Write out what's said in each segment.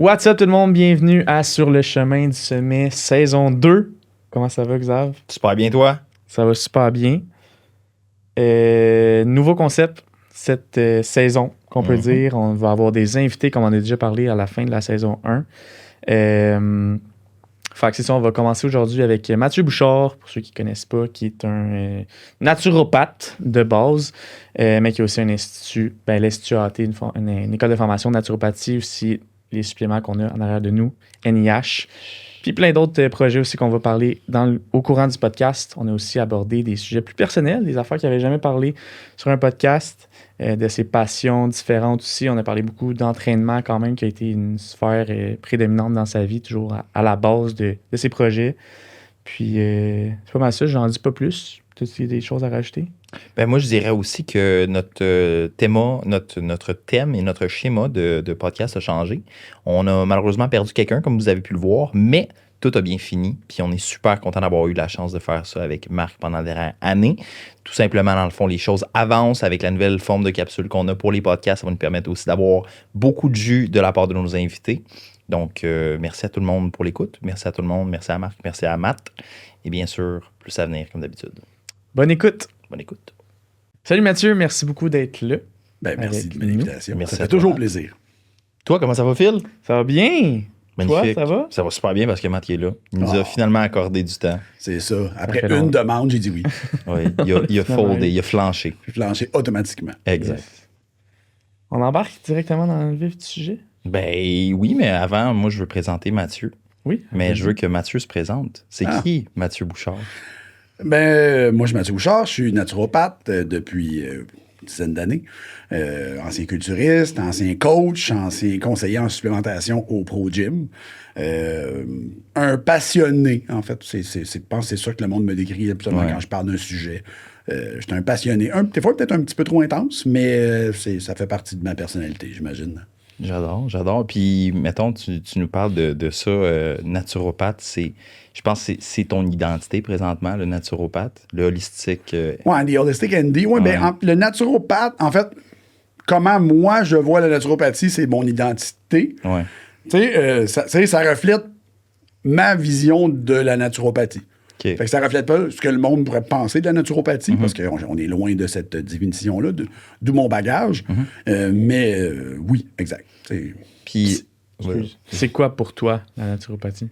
What's up tout le monde, bienvenue à Sur le chemin du sommet, saison 2. Comment ça va, Xav? Super bien, toi? Ça va super bien. Nouveau concept cette saison, qu'on peut dire. On va avoir des invités, comme on a déjà parlé à la fin de la saison 1. Fait que c'est ça, on va commencer aujourd'hui avec Mathieu Bouchard, pour ceux qui ne connaissent pas, qui est un naturopathe de base, mais qui a aussi un institut, l'Institut AT, une école de formation de naturopathie, aussi les suppléments qu'on a en arrière de nous, NIH. Puis plein d'autres projets aussi qu'on va parler au courant du podcast. On a aussi abordé des sujets plus personnels, des affaires qu'il n'avait jamais parlé sur un podcast, de ses passions différentes aussi. On a parlé beaucoup d'entraînement quand même, qui a été une sphère prédominante dans sa vie, toujours à la base de ses projets. Puis c'est pas mal ça, j'en dis pas plus. Tu as des choses à rajouter? Ben moi, je dirais aussi que notre thème et notre schéma de podcast a changé. On a malheureusement perdu quelqu'un, comme vous avez pu le voir, mais tout a bien fini. Puis on est super content d'avoir eu la chance de faire ça avec Marc pendant la dernière année. Tout simplement, dans le fond, les choses avancent avec la nouvelle forme de capsule qu'on a pour les podcasts. Ça va nous permettre aussi d'avoir beaucoup de jus de la part de nos invités. Donc, merci à tout le monde pour l'écoute. Merci à tout le monde. Merci à Marc. Merci à Matt. Et bien sûr, plus à venir, comme d'habitude. Bonne écoute! Bonne écoute. Salut Mathieu, merci beaucoup d'être là. Merci de l'invitation. Merci ça fait toujours plaisir. Toi, comment ça va, Phil? Ça va bien? Magnifique. Toi, ça va? Ça va super bien parce que Matt est là. Il nous a finalement accordé du temps. C'est ça. Après une demande, j'ai dit oui. Oui, il a foldé, il a flanché. J'ai flanché automatiquement. Exact. Yes. On embarque directement dans le vif du sujet? Ben oui, mais avant, moi, je veux présenter Mathieu. Oui. Mais je veux que Mathieu se présente. C'est qui, Mathieu Bouchard? Moi, je suis Mathieu Bouchard. Je suis naturopathe depuis une dizaine d'années. Ancien culturiste, ancien coach, ancien conseiller en supplémentation au Pro Gym. Un passionné, en fait. Je pense que c'est ça que le monde me décrit absolument quand je parle d'un sujet. Je suis un passionné. Des fois, peut-être un petit peu trop intense, mais ça fait partie de ma personnalité, j'imagine. J'adore. Puis, mettons, tu nous parles de ça, naturopathe. Je pense que c'est ton identité présentement, le naturopathe, le holistique. Oui, le holistic ND. Oui, bien, le naturopathe, en fait, comment moi je vois la naturopathie, c'est mon identité. Ouais. Tu sais, ça reflète ma vision de la naturopathie. Okay. Fait que ça reflète pas ce que le monde pourrait penser de la naturopathie, parce qu'on est loin de cette définition-là, d'où mon bagage. Mais oui, exact. Puis, c'est quoi pour toi, la naturopathie?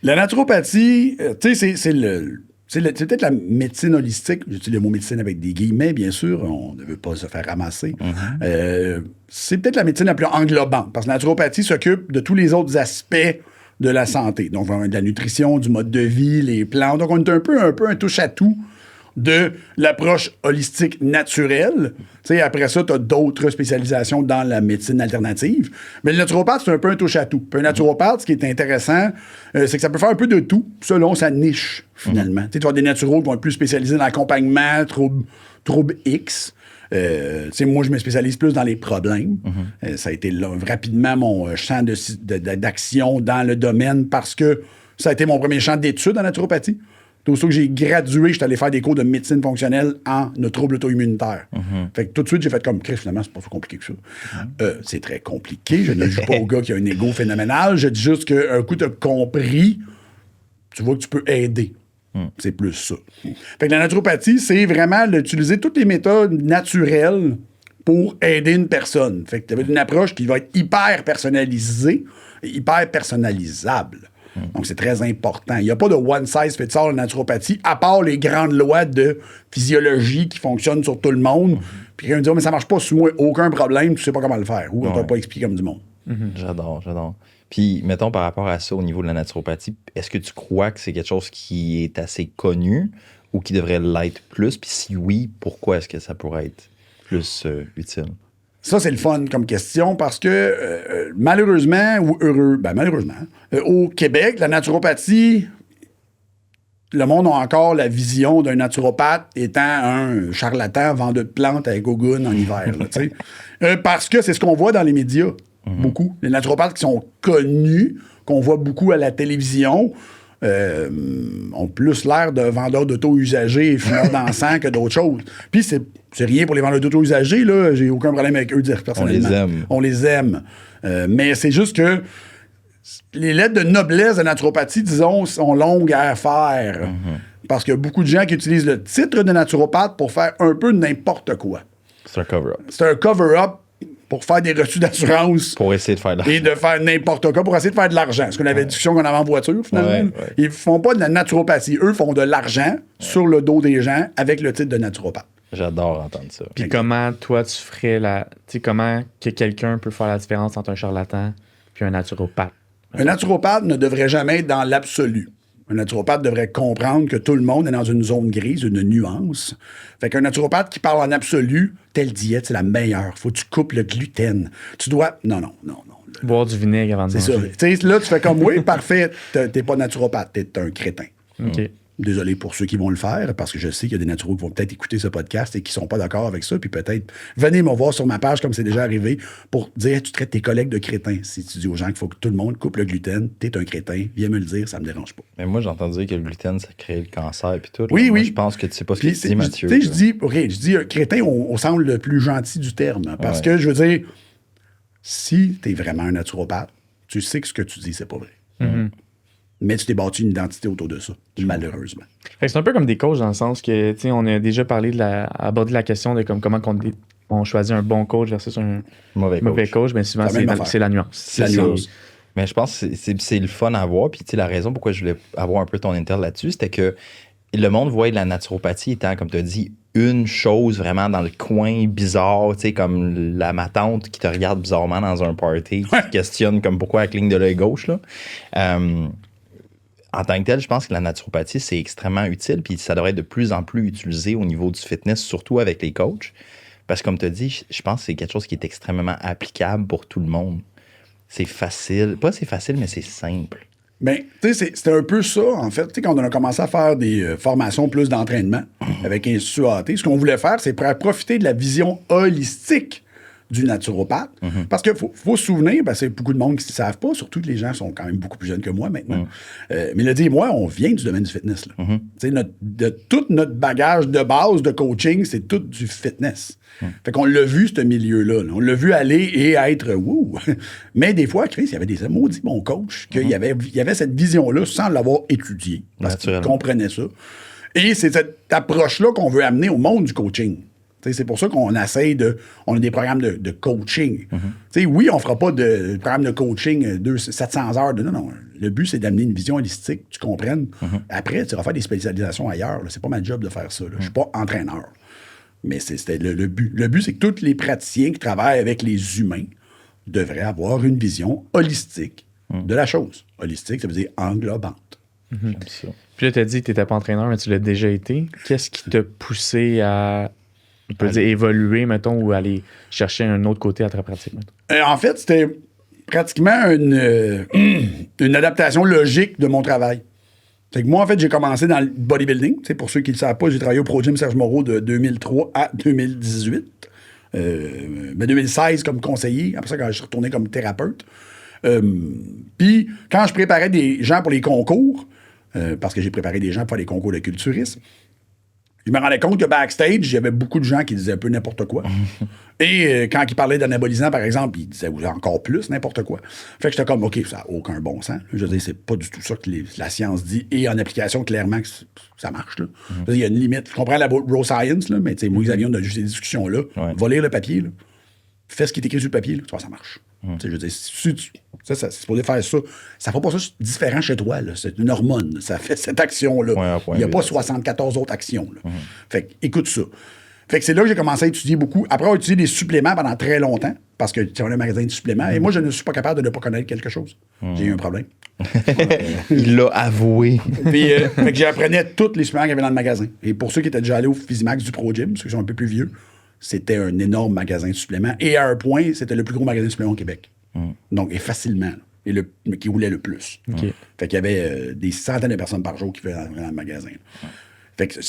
La naturopathie, tu sais, c'est peut-être la médecine holistique. J'utilise le mot médecine avec des guillemets, bien sûr. On ne veut pas se faire ramasser. C'est peut-être la médecine la plus englobante, parce que la naturopathie s'occupe de tous les autres aspects de la santé. Donc, de la nutrition, du mode de vie, les plantes. Donc, on est un peu un touche-à-tout de l'approche holistique naturelle. Tu sais, après ça, tu as d'autres spécialisations dans la médecine alternative. Mais le naturopathe, c'est un peu un touche-à-tout. Puis un naturopathe, ce qui est intéressant, c'est que ça peut faire un peu de tout selon sa niche, finalement. Tu sais, tu as des naturaux qui vont être plus spécialisés dans l'accompagnement, troubles X. Moi, je me spécialise plus dans les problèmes. Ça a été rapidement mon champ d'action dans le domaine parce que ça a été mon premier champ d'études en naturopathie. Aussitôt que j'ai gradué, je suis allé faire des cours de médecine fonctionnelle en troubles auto-immunitaires. Fait que tout de suite, j'ai fait comme Chris, finalement, c'est pas plus compliqué que ça. C'est très compliqué. Je ne joue pas au gars qui a un ego phénoménal. Je dis juste qu'un coup, tu as compris, tu vois que tu peux aider. C'est plus ça. Fait que la naturopathie, c'est vraiment d'utiliser toutes les méthodes naturelles pour aider une personne. Fait que tu as une approche qui va être hyper personnalisée et hyper personnalisable. Donc, c'est très important. Il n'y a pas de one size fits all en naturopathie, à part les grandes lois de physiologie qui fonctionnent sur tout le monde. Puis quelqu'un me dit, mais ça marche pas sur moi, aucun problème, tu sais pas comment le faire. Ou on t'a pas expliqué comme du monde. J'adore. Puis, mettons, par rapport à ça, au niveau de la naturopathie, est-ce que tu crois que c'est quelque chose qui est assez connu ou qui devrait l'être plus? Puis si oui, pourquoi est-ce que ça pourrait être plus utile? Ça, c'est le fun comme question parce que malheureusement, au Québec, la naturopathie, le monde a encore la vision d'un naturopathe étant un charlatan vendeur de plantes avec Gogun en hiver. Parce que c'est ce qu'on voit dans les médias, beaucoup. Les naturopathes qui sont connus, qu'on voit beaucoup à la télévision, ont plus l'air de vendeurs d'auto usagés et fumeurs d'encens que d'autres choses. Puis c'est rien pour les vendeurs d'auto usagés, là. J'ai aucun problème avec eux, dire personnellement. On les aime. Mais c'est juste que les lettres de noblesse de naturopathie, disons, sont longues à faire. Parce qu'il y a beaucoup de gens qui utilisent le titre de naturopathe pour faire un peu n'importe quoi. C'est un cover-up. C'est un cover-up pour faire des reçus d'assurance. Pour essayer de faire de l'argent. Et de faire n'importe quoi pour essayer de faire de l'argent. Parce qu'on avait une discussion qu'on avait en voiture, finalement. Ouais. Ils font pas de la naturopathie. Eux font de l'argent sur le dos des gens avec le titre de naturopathe. J'adore entendre ça. Puis comment, toi, tu ferais la... Tu sais, comment que quelqu'un peut faire la différence entre un charlatan puis un naturopathe? Un naturopathe ne devrait jamais être dans l'absolu. Un naturopathe devrait comprendre que tout le monde est dans une zone grise, une nuance. Fait qu'un naturopathe qui parle en absolu, telle diète, c'est la meilleure. Faut que tu coupes le gluten. Tu dois... Non. Boire du vinaigre avant de C'est manger. ça. Tu sais, là, tu fais comme, oui, parfait, t'es pas naturopathe, t'es un crétin. OK. Désolé pour ceux qui vont le faire, parce que je sais qu'il y a des naturaux qui vont peut-être écouter ce podcast et qui sont pas d'accord avec ça, puis peut-être venez me voir sur ma page, comme c'est déjà arrivé, pour dire tu traites tes collègues de crétins. Si tu dis aux gens qu'il faut que tout le monde coupe le gluten, t'es un crétin, viens me le dire, ça me dérange pas. Mais moi, j'ai entendu dire que le gluten, ça crée le cancer puis tout. Oui, Moi, oui. je pense que tu sais pas ce que Puis, tu dis, Mathieu. Tu sais, je dis crétin au sens le plus gentil du terme, parce que, je veux dire, si t'es vraiment un naturopathe, tu sais que ce que tu dis, c'est pas vrai. Mais tu t'es bâti une identité autour de ça, malheureusement. Fait que c'est un peu comme des coachs dans le sens que, tu sais, on a déjà parlé abordé la question de comment on choisit un bon coach versus un mauvais coach. Mais souvent, C'est la même affaire. c'est la nuance. C'est la nuance. Mais je pense que c'est le fun à voir. Puis, tu sais, la raison pourquoi je voulais avoir un peu ton inter là-dessus, c'était que le monde voyait la naturopathie étant, comme tu as dit, une chose vraiment dans le coin bizarre, tu sais, comme ma tante qui te regarde bizarrement dans un party, qui te questionne comme pourquoi elle cligne de l'œil gauche, là. En tant que tel, je pense que la naturopathie, c'est extrêmement utile, puis ça devrait être de plus en plus utilisé au niveau du fitness, surtout avec les coachs. Parce que, comme tu as dit, je pense que c'est quelque chose qui est extrêmement applicable pour tout le monde. C'est facile. Pas c'est facile, mais c'est simple. Bien, tu sais, c'était un peu ça, en fait. Tu sais, quand on a commencé à faire des formations plus d'entraînement avec Institut AT, ce qu'on voulait faire, c'est profiter de la vision holistique du naturopathe. Parce qu'il faut se souvenir, parce qu'il y a beaucoup de monde qui ne savent pas, surtout que les gens sont quand même beaucoup plus jeunes que moi maintenant. Mais le dire, moi, on vient du domaine du fitness. Là. Tu sais, tout notre bagage de base de coaching, c'est tout du fitness. Fait qu'on l'a vu, ce milieu-là. Là. On l'a vu aller et être wouh. Mais des fois, Chris, il y avait des maudits bons coachs, qu'il y avait cette vision-là sans l'avoir étudié. Parce qu'ils comprenaient ça. Et c'est cette approche-là qu'on veut amener au monde du coaching. T'sais, c'est pour ça qu'on essaye on a des programmes de coaching. Oui, on ne fera pas de programme de coaching 700 heures. Non. Le but, c'est d'amener une vision holistique, tu comprennes. Après, tu vas faire des spécialisations ailleurs. Là. C'est pas ma job de faire ça. Je ne suis pas entraîneur. Mais c'était le but. Le but, c'est que tous les praticiens qui travaillent avec les humains devraient avoir une vision holistique de la chose. Holistique, ça veut dire englobante. J'aime ça. Puis là, tu as dit que tu n'étais pas entraîneur, mais tu l'as déjà été. Qu'est-ce qui t'a poussé à... On peut dire évoluer, mettons, ou aller chercher un autre côté à ta pratique, mettons? En fait, c'était pratiquement une adaptation logique de mon travail. Fait que moi, en fait, j'ai commencé dans le bodybuilding. T'sais, pour ceux qui ne le savent pas, j'ai travaillé au Pro Gym Serge Moreau de 2003 à 2018. Mais 2016 comme conseiller. Après ça, quand je suis retourné comme thérapeute. Puis, quand je préparais des gens pour les concours, parce que j'ai préparé des gens pour faire des concours de culturisme, je me rendais compte que backstage, il y avait beaucoup de gens qui disaient un peu n'importe quoi. Et quand ils parlaient d'anabolisant, par exemple, ils disaient encore plus n'importe quoi. Fait que j'étais comme, OK, ça n'a aucun bon sens. Je veux dire, c'est pas du tout ça que la science dit. Et en application, clairement, que ça marche. Là. Il y a une limite. Je comprends la bro science, là, mais moi, Xavier, on a juste ces discussions-là. Va lire le papier. Là. Fais ce qui est écrit sur le papier. Là. Tu vois, ça marche. Je veux dire, c'est supposé faire ça. Ça ne fait pas ça différent chez toi. Là. C'est une hormone. Ça fait cette action-là. Il n'y a pas 74 autres actions. Là. Fait que, écoute ça. Fait que c'est là que j'ai commencé à étudier beaucoup. Après avoir étudié des suppléments pendant très longtemps, parce que tu as un magasin de suppléments, et moi, je ne suis pas capable de ne pas connaître quelque chose. J'ai eu un problème. Il l'a avoué. Puis, fait que j'apprenais tous les suppléments qu'il y avait dans le magasin. Et pour ceux qui étaient déjà allés au Physimax du Pro Gym, ceux qui sont un peu plus vieux, c'était un énorme magasin de suppléments. Et à un point, c'était le plus gros magasin de suppléments au Québec. Donc, et facilement. Et qui roulait le plus. Fait qu'il y avait des centaines de personnes par jour qui venaient dans le magasin. Fait que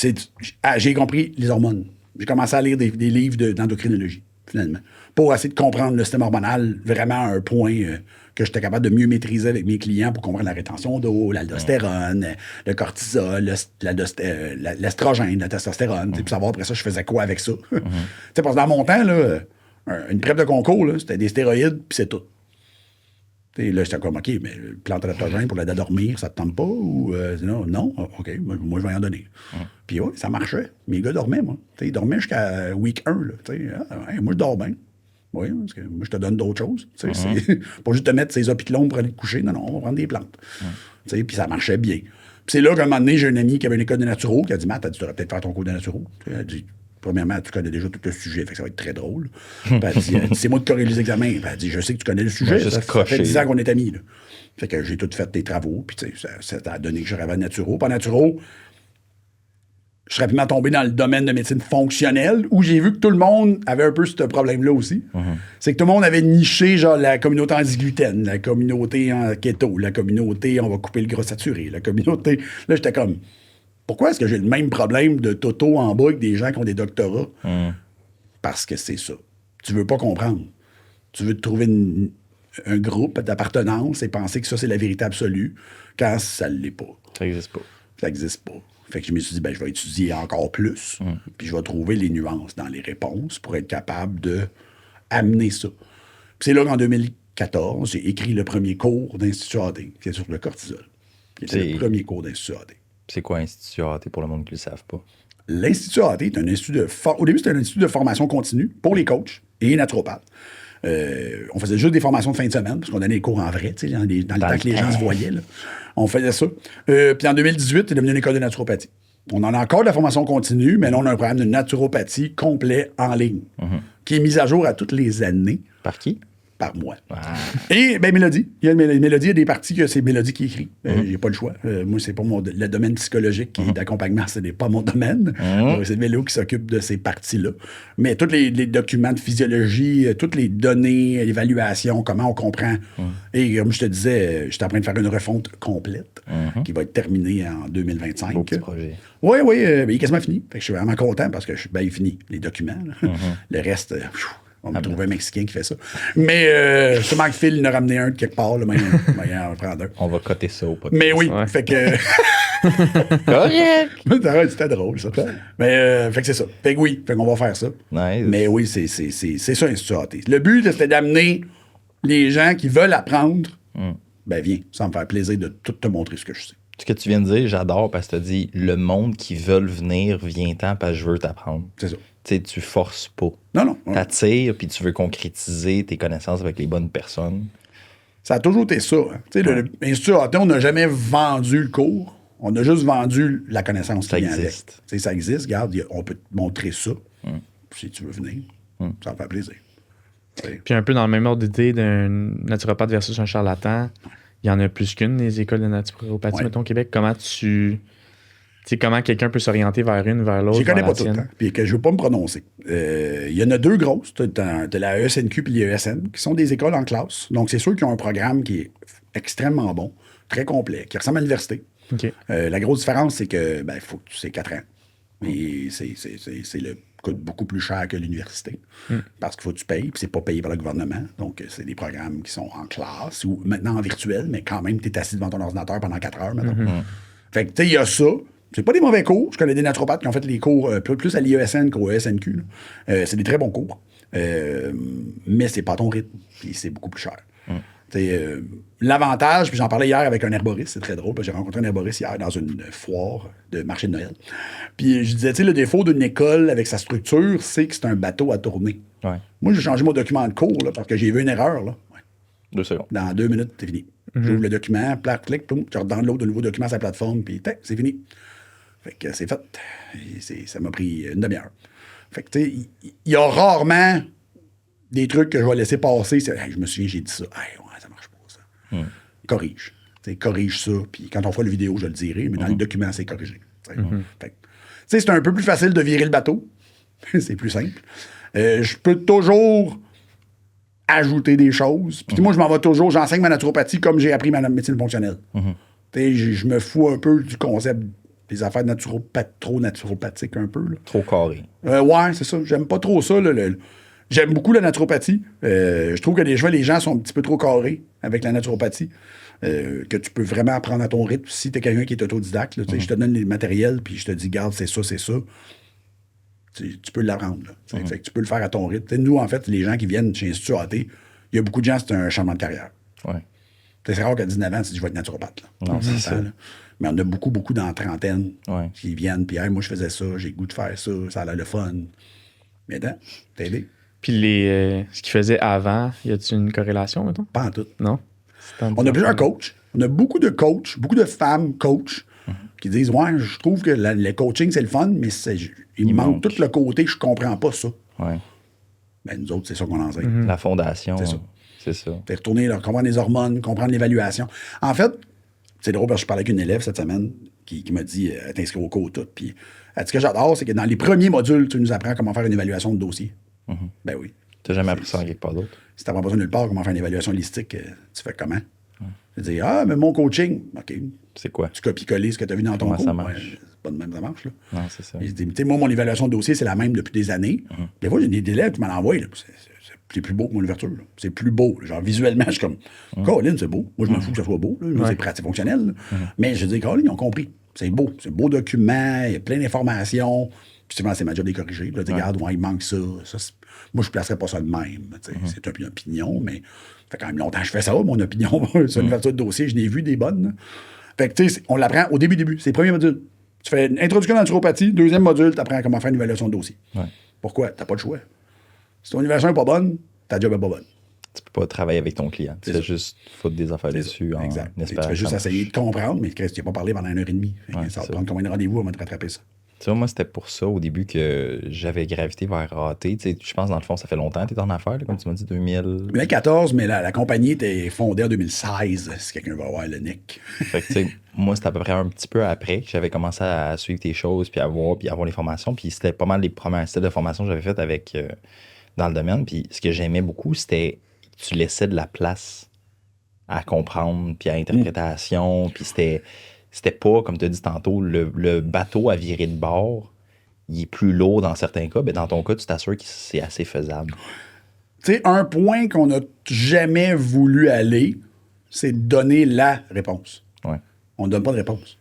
j'ai compris les hormones. J'ai commencé à lire des livres d'endocrinologie, finalement, pour essayer de comprendre le système hormonal vraiment à un point que j'étais capable de mieux maîtriser avec mes clients pour comprendre la rétention d'eau, l'aldostérone, le cortisol, l'estrogène, la testostérone, puis savoir après ça, je faisais quoi avec ça. Tu sais, parce que dans mon temps, là, une prep de concours, là, c'était des stéroïdes, puis c'est tout. T'sais, là, j'étais comme, OK, mais plante adaptogène pour l'aider à dormir, ça te tente pas? Ou non? OK, moi, je vais en donner. Puis ouais, ça marchait. Mes gars dormaient, moi. T'sais, ils dormaient jusqu'à week 1. Là, moi, je dors bien. Oui, parce que moi, je te donne d'autres choses. C'est pas juste te mettre ces hôpitaux pour aller te coucher. Non, on va prendre des plantes. Puis ça marchait bien. Puis c'est là qu'à un moment donné, j'ai un ami qui avait une école de naturo qui a dit, Matt, tu devrais peut-être faire ton cours de naturo. Elle a dit, premièrement, tu connais déjà tout le sujet, fait que ça va être très drôle. Elle dit, c'est moi qui corrige les examens. Elle dit, je sais que tu connais le sujet. Ça fait 10 ans qu'on est amis. Là. Fait que j'ai tout fait tes travaux, puis ça a donné que je rêvais à naturo. Pas naturo, je suis rapidement tombé dans le domaine de médecine fonctionnelle, où j'ai vu que tout le monde avait un peu ce problème-là aussi. C'est que tout le monde avait niché, genre, la communauté anti-gluten, la communauté en keto, la communauté on va couper le gras saturé, la communauté... Là, j'étais comme... Pourquoi est-ce que j'ai le même problème de toto en bas que des gens qui ont des doctorats? Parce que c'est ça. Tu veux pas comprendre. Tu veux te trouver un groupe d'appartenance et penser que ça, c'est la vérité absolue, quand ça ne l'est pas. Ça n'existe pas. Ça n'existe pas. Fait que je me suis dit, je vais étudier encore plus, puis je vais trouver les nuances dans les réponses pour être capable de amener ça. Puis c'est là qu'en 2014, j'ai écrit le premier cours d'Institut AD, qui est sur le cortisol. C'était le premier cours d'Institut AD. C'est quoi Institut AD pour le monde qui ne le savent pas? L'Institut AD est un institut au début, c'était un institut de formation continue pour les coachs et les naturopathes. On faisait juste des formations de fin de semaine, parce qu'on donnait les cours en vrai, dans le temps que les gens se voyaient. Là. On faisait ça. Puis en 2018, c'est devenu une école de naturopathie. On en a encore de la formation continue, mais là, on a un programme de naturopathie complet en ligne, qui est mis à jour à toutes les années. Par qui? Par moi. Et, Mélodie. Il y a Mélodie, il y a des parties que c'est Mélodie qui écrit. J'ai pas le choix. Moi, c'est pas le domaine psychologique qui est d'accompagnement, ce n'est pas mon domaine. C'est Mélo qui s'occupe de ces parties-là. Mais tous les documents de physiologie, toutes les données, l'évaluation, comment on comprend. Et comme je te disais, j'étais en train de faire une refonte complète qui va être terminée en 2025. Beau petit projet. Oui, il est quasiment fini. Fait que je suis vraiment content parce que il est fini, les documents. Le reste... on va trouver un Mexicain qui fait ça. Mais sûrement que Phil il en a ramené un de quelque part. Là, on va prendre un. On va coter ça au podcast. Mais oui, fait que... Correct! C'était drôle, ça. Mais fait que c'est ça. Fait que oui, fait qu'on va faire ça. Nice. Mais oui, c'est ça, Institut AT. Le but, c'était d'amener les gens qui veulent apprendre. Viens, ça va me faire plaisir de tout te montrer ce que je sais. Ce que tu viens de dire, j'adore parce que tu as dit le monde qui veut venir, viens-ten parce que je veux t'apprendre. C'est ça. Tu sais, tu forces pas. Non. T'attires, puis tu veux concrétiser tes connaissances avec les bonnes personnes. Ça a toujours été ça. Hein. Tu sais, l'Institut AT, on n'a jamais vendu le cours. On a juste vendu la connaissance qui vient avec. Tu sais, ça existe. Regarde, on peut te montrer ça. Si tu veux venir, ça va faire plaisir. Puis un peu dans le même ordre d'idée d'un naturopathe versus un charlatan, il y en a plus qu'une, les écoles de naturopathie, mettons, au Québec. Comment comment quelqu'un peut s'orienter vers une, vers l'autre? Je ne connais pas toutes, puis que je ne veux pas me prononcer. Il y en a deux grosses, de la ESNQ et l'IESN, qui sont des écoles en classe. Donc, c'est sûr qu'ils ont un programme qui est extrêmement bon, très complet, qui ressemble à l'université. Okay. La grosse différence, c'est que faut que tu sais 4 ans. Mais c'est le coûte beaucoup plus cher que l'université. Parce qu'il faut que tu payes, puis c'est pas payé par le gouvernement. Donc, c'est des programmes qui sont en classe, ou maintenant en virtuel, mais quand même, tu es assis devant ton ordinateur pendant 4 heures maintenant. Fait que, tu sais, il y a ça. C'est pas des mauvais cours. Je connais des naturopathes qui ont fait les cours plus à l'IESN qu'au ESNQ. C'est des très bons cours. Mais c'est pas ton rythme. Puis c'est beaucoup plus cher. L'avantage, puis j'en parlais hier avec un herboriste, c'est très drôle, parce que j'ai rencontré un herboriste hier dans une foire de marché de Noël. Puis je disais, le défaut d'une école avec sa structure, c'est que c'est un bateau à tourner. Ouais. Moi, j'ai changé mon document de cours là, parce que j'ai vu une erreur. Là. 2 secondes. Dans 2 minutes, c'est fini. J'ouvre le document, clic, je redownload de nouveau document sur la plateforme, puis c'est fini. Fait que c'est fait. Ça m'a pris une demi-heure. Fait que, tu sais, il y a rarement des trucs que je vais laisser passer. Je me souviens, j'ai dit ça. Ça marche pas, ça. Corrige. Corrige ça. Puis quand on fera la vidéo, je le dirai, mais dans le document, c'est corrigé. Fait c'est un peu plus facile de virer le bateau. C'est plus simple. Je peux toujours ajouter des choses. Puis moi, je m'en vais toujours. J'enseigne ma naturopathie comme j'ai appris ma médecine fonctionnelle. Je me fous un peu du concept des affaires trop naturopathiques un peu. Là. Trop carré. Ouais, c'est ça. J'aime pas trop ça. J'aime beaucoup la naturopathie. Je trouve que des fois, les gens sont un petit peu trop carrés avec la naturopathie. Que tu peux vraiment apprendre à ton rythme. Si tu es quelqu'un qui est autodidacte, là, je te donne les matériels, puis je te dis, garde, c'est ça, c'est ça. Tu peux l'apprendre. Fait que tu peux le faire à ton rythme. T'sais, nous, en fait, les gens qui viennent chez Institut AT, il y a beaucoup de gens, c'est un changement de carrière. Ouais. C'est rare qu'à 19 ans, tu dis, je vais être naturopathe. Là. Non, c'est ça. Là. Mais on a beaucoup dans la trentaine Ouais. qui viennent, puis hey, moi, je faisais ça, j'ai le goût de faire ça, ça a l'air le fun. Mais attends, t'as aidé? Puis ce qu'ils faisaient avant, y a-t-il une corrélation, mettons? Pas en tout. Non? On a plusieurs coachs. On a beaucoup de coachs, beaucoup de femmes coachs qui disent, ouais, je trouve que le coaching, c'est le fun, mais il manque tout le côté, je comprends pas ça. Ouais. Ben, nous autres, c'est ça qu'on enseigne. La fondation. C'est ça. C'est ça. C'est retourner, là, comprendre les hormones, comprendre l'évaluation. En fait, c'est drôle parce que je parlais avec une élève cette semaine qui m'a dit t'inscris au cours tout. Puis elle dit, ce que j'adore, c'est que dans les premiers modules, tu nous apprends comment faire une évaluation de dossier. Ben oui. T'as jamais appris ça en quelque part d'autre? Si t'as pas besoin de nulle part, comment faire une évaluation holistique, tu fais comment? Je dis, mais mon coaching, OK. C'est quoi? Tu copies-coller ce que tu as vu dans ton Comment cours. ça marche? Ouais, c'est pas de même, ça marche. Là. Non, c'est ça. Et je dis, tu sais, moi, mon évaluation de dossier, c'est la même depuis des années. Des fois, j'ai des élèves qui m'en envoient. Là, c'est plus beau que mon ouverture. Là. C'est plus beau. Là. Genre, visuellement, je suis comme, Colin, c'est beau. Moi, je m'en fous que ça soit beau. Là. C'est pratique, fonctionnel. Mais je dis, Colin, ils ont compris. C'est beau. C'est un beau document. Il y a plein d'informations. Puis souvent, c'est ma job de les corriger. Là, regarde, il manque ça. Moi, je ne placerais pas ça de même. C'est une opinion, mais ça fait quand même longtemps que je fais ça, mon opinion. Sur une ouverture de dossier, je n'ai vu des bonnes. Là. Fait que, tu sais, on l'apprend au début. C'est le premier module. Tu fais une introduction à la naturopathie. Deuxième module, tu apprends comment faire une évaluation de dossier. Ouais. Pourquoi? Tu n'as pas le choix. Si ton évaluation n'est pas bonne, ta job n'est pas bonne. Tu peux pas travailler avec ton client. Tu fais juste foutre des affaires dessus. Exact. Tu espérant fais juste que ça essayer marche. de comprendre, mais tu n'as pas parlé pendant 1h30. Ouais, Ça va c'est te prendre combien de rendez-vous avant de rattraper ça? Tu vois, moi, c'était pour ça au début que j'avais gravité vers AT. Tu sais, je pense, dans le fond, ça fait longtemps que tu es en affaires, là, comme tu m'as dit, 2000. 2014, mais la compagnie était fondée en 2016, si quelqu'un va voir le Nick. Fait que, tu sais, moi, c'était à peu près un petit peu après que j'avais commencé à suivre tes choses, puis à voir les formations. Puis c'était pas mal les premiers styles de formation que j'avais fait avec dans le domaine. Puis ce que j'aimais beaucoup, c'était que tu laissais de la place à comprendre, puis à interprétation. Puis c'était pas, comme tu as dit tantôt, le bateau à virer de bord, il est plus lourd dans certains cas. Mais dans ton cas, tu t'assures que c'est assez faisable. Tu sais, un point qu'on n'a jamais voulu aller, c'est donner la réponse. Ouais. On ne donne pas de réponse.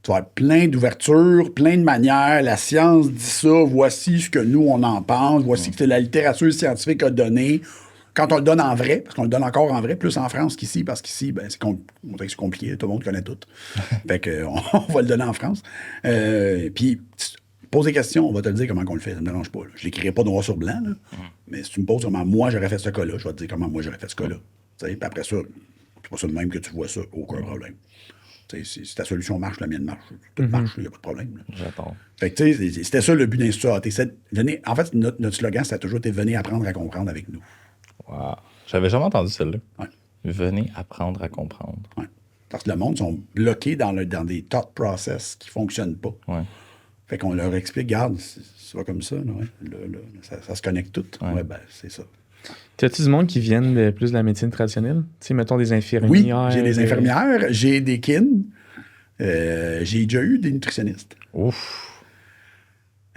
Tu vas avoir plein d'ouvertures, plein de manières. La science dit ça. Voici ce que nous, on en pense. Voici ce que la littérature scientifique a donné. Quand on le donne en vrai, parce qu'on le donne encore en vrai, plus en France qu'ici, parce qu'ici, ben, c'est compliqué. Tout le monde connaît tout. Fait qu'on va le donner en France. Puis, pose des questions, on va te le dire comment on le fait. Ça ne me dérange pas. Là. Je l'écrirai pas noir sur blanc. Là. Mais si tu me poses comment moi j'aurais fait ce cas-là, je vais te dire comment moi j'aurais fait ce cas-là. Puis après ça, c'est pas ça de même que tu vois ça. Aucun problème. Si ta solution marche, la mienne marche. Tout marche, il n'y a pas de problème. Là. J'attends. Fait que, tu sais, c'était ça le but d'Institut AT. En fait, notre slogan, ça a toujours été « Venez apprendre à comprendre avec nous ». Wow. J'avais jamais entendu celle-là. Ouais. Venez apprendre à comprendre. Ouais. Parce que le monde sont bloqués dans des thought process qui ne fonctionnent pas. Ouais. Fait qu'on leur explique, regarde, c'est pas comme ça, là, ouais. Ça se connecte tout. Ouais. Ouais, ben, c'est ça. T'as-tu du monde qui viennent plus de la médecine traditionnelle? Tu sais, mettons des infirmières. Oui, j'ai des infirmières, j'ai des kin, j'ai déjà eu des nutritionnistes. Ouf.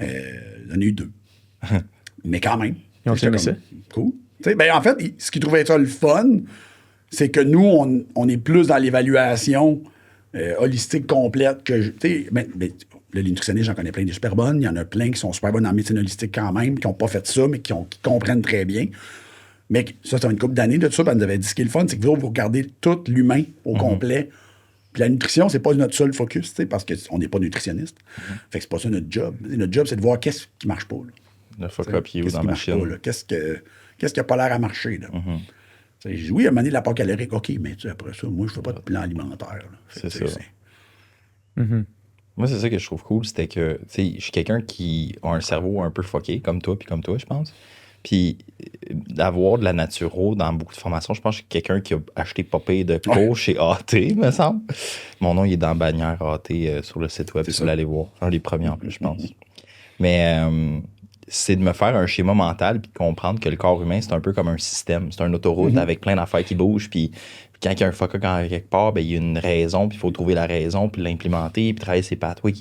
J'en ai eu 2. Mais quand même. Ils ont J'étais aimé comme, ça? Cool. Tu sais, ben, en fait, ce qu'ils trouvaient ça le fun, c'est que nous, on est plus dans l'évaluation holistique complète que. Tu sais, les nutritionnistes, j'en connais plein des super bonnes. Il y en a plein qui sont super bonnes en médecine holistique quand même, qui n'ont pas fait ça, mais qui comprennent très bien. Mais ça une couple d'années de tout ça. Puis elle nous avait dit ce qui est le fun, c'est que vous regardez tout l'humain au complet. Puis la nutrition, c'est pas notre seul focus, parce qu'on n'est pas nutritionniste. Fait que c'est pas ça notre job. Notre job, c'est de voir qu'est-ce qui marche pas. Là. Le fuck up you dans la marche machine. pas, là? Qu'est-ce qui n'a pas l'air à marcher? Là? J'ai dit, oui, à un moment donné, l'apport calorique, OK, mais après ça, moi, je fais pas de plan alimentaire. Là. C'est ça. Moi, c'est ça que je trouve cool, c'était que, tu sais, je suis quelqu'un qui a un cerveau un peu fucké, comme toi, je pense. Puis d'avoir de la naturo dans beaucoup de formations, je pense que je suis quelqu'un qui a acheté pas payé de cours chez AT, me semble. Mon nom, il est dans la bannière AT sur le site web, si vous l'allez voir. Un des premiers en plus, je pense. Mais c'est de me faire un schéma mental puis de comprendre que le corps humain, c'est un peu comme un système. C'est une autoroute avec plein d'affaires qui bougent. Puis Puis quand il y a un fuck-up quelque part, ben, il y a une raison, puis il faut trouver la raison, puis l'implémenter, puis travailler ses pathways.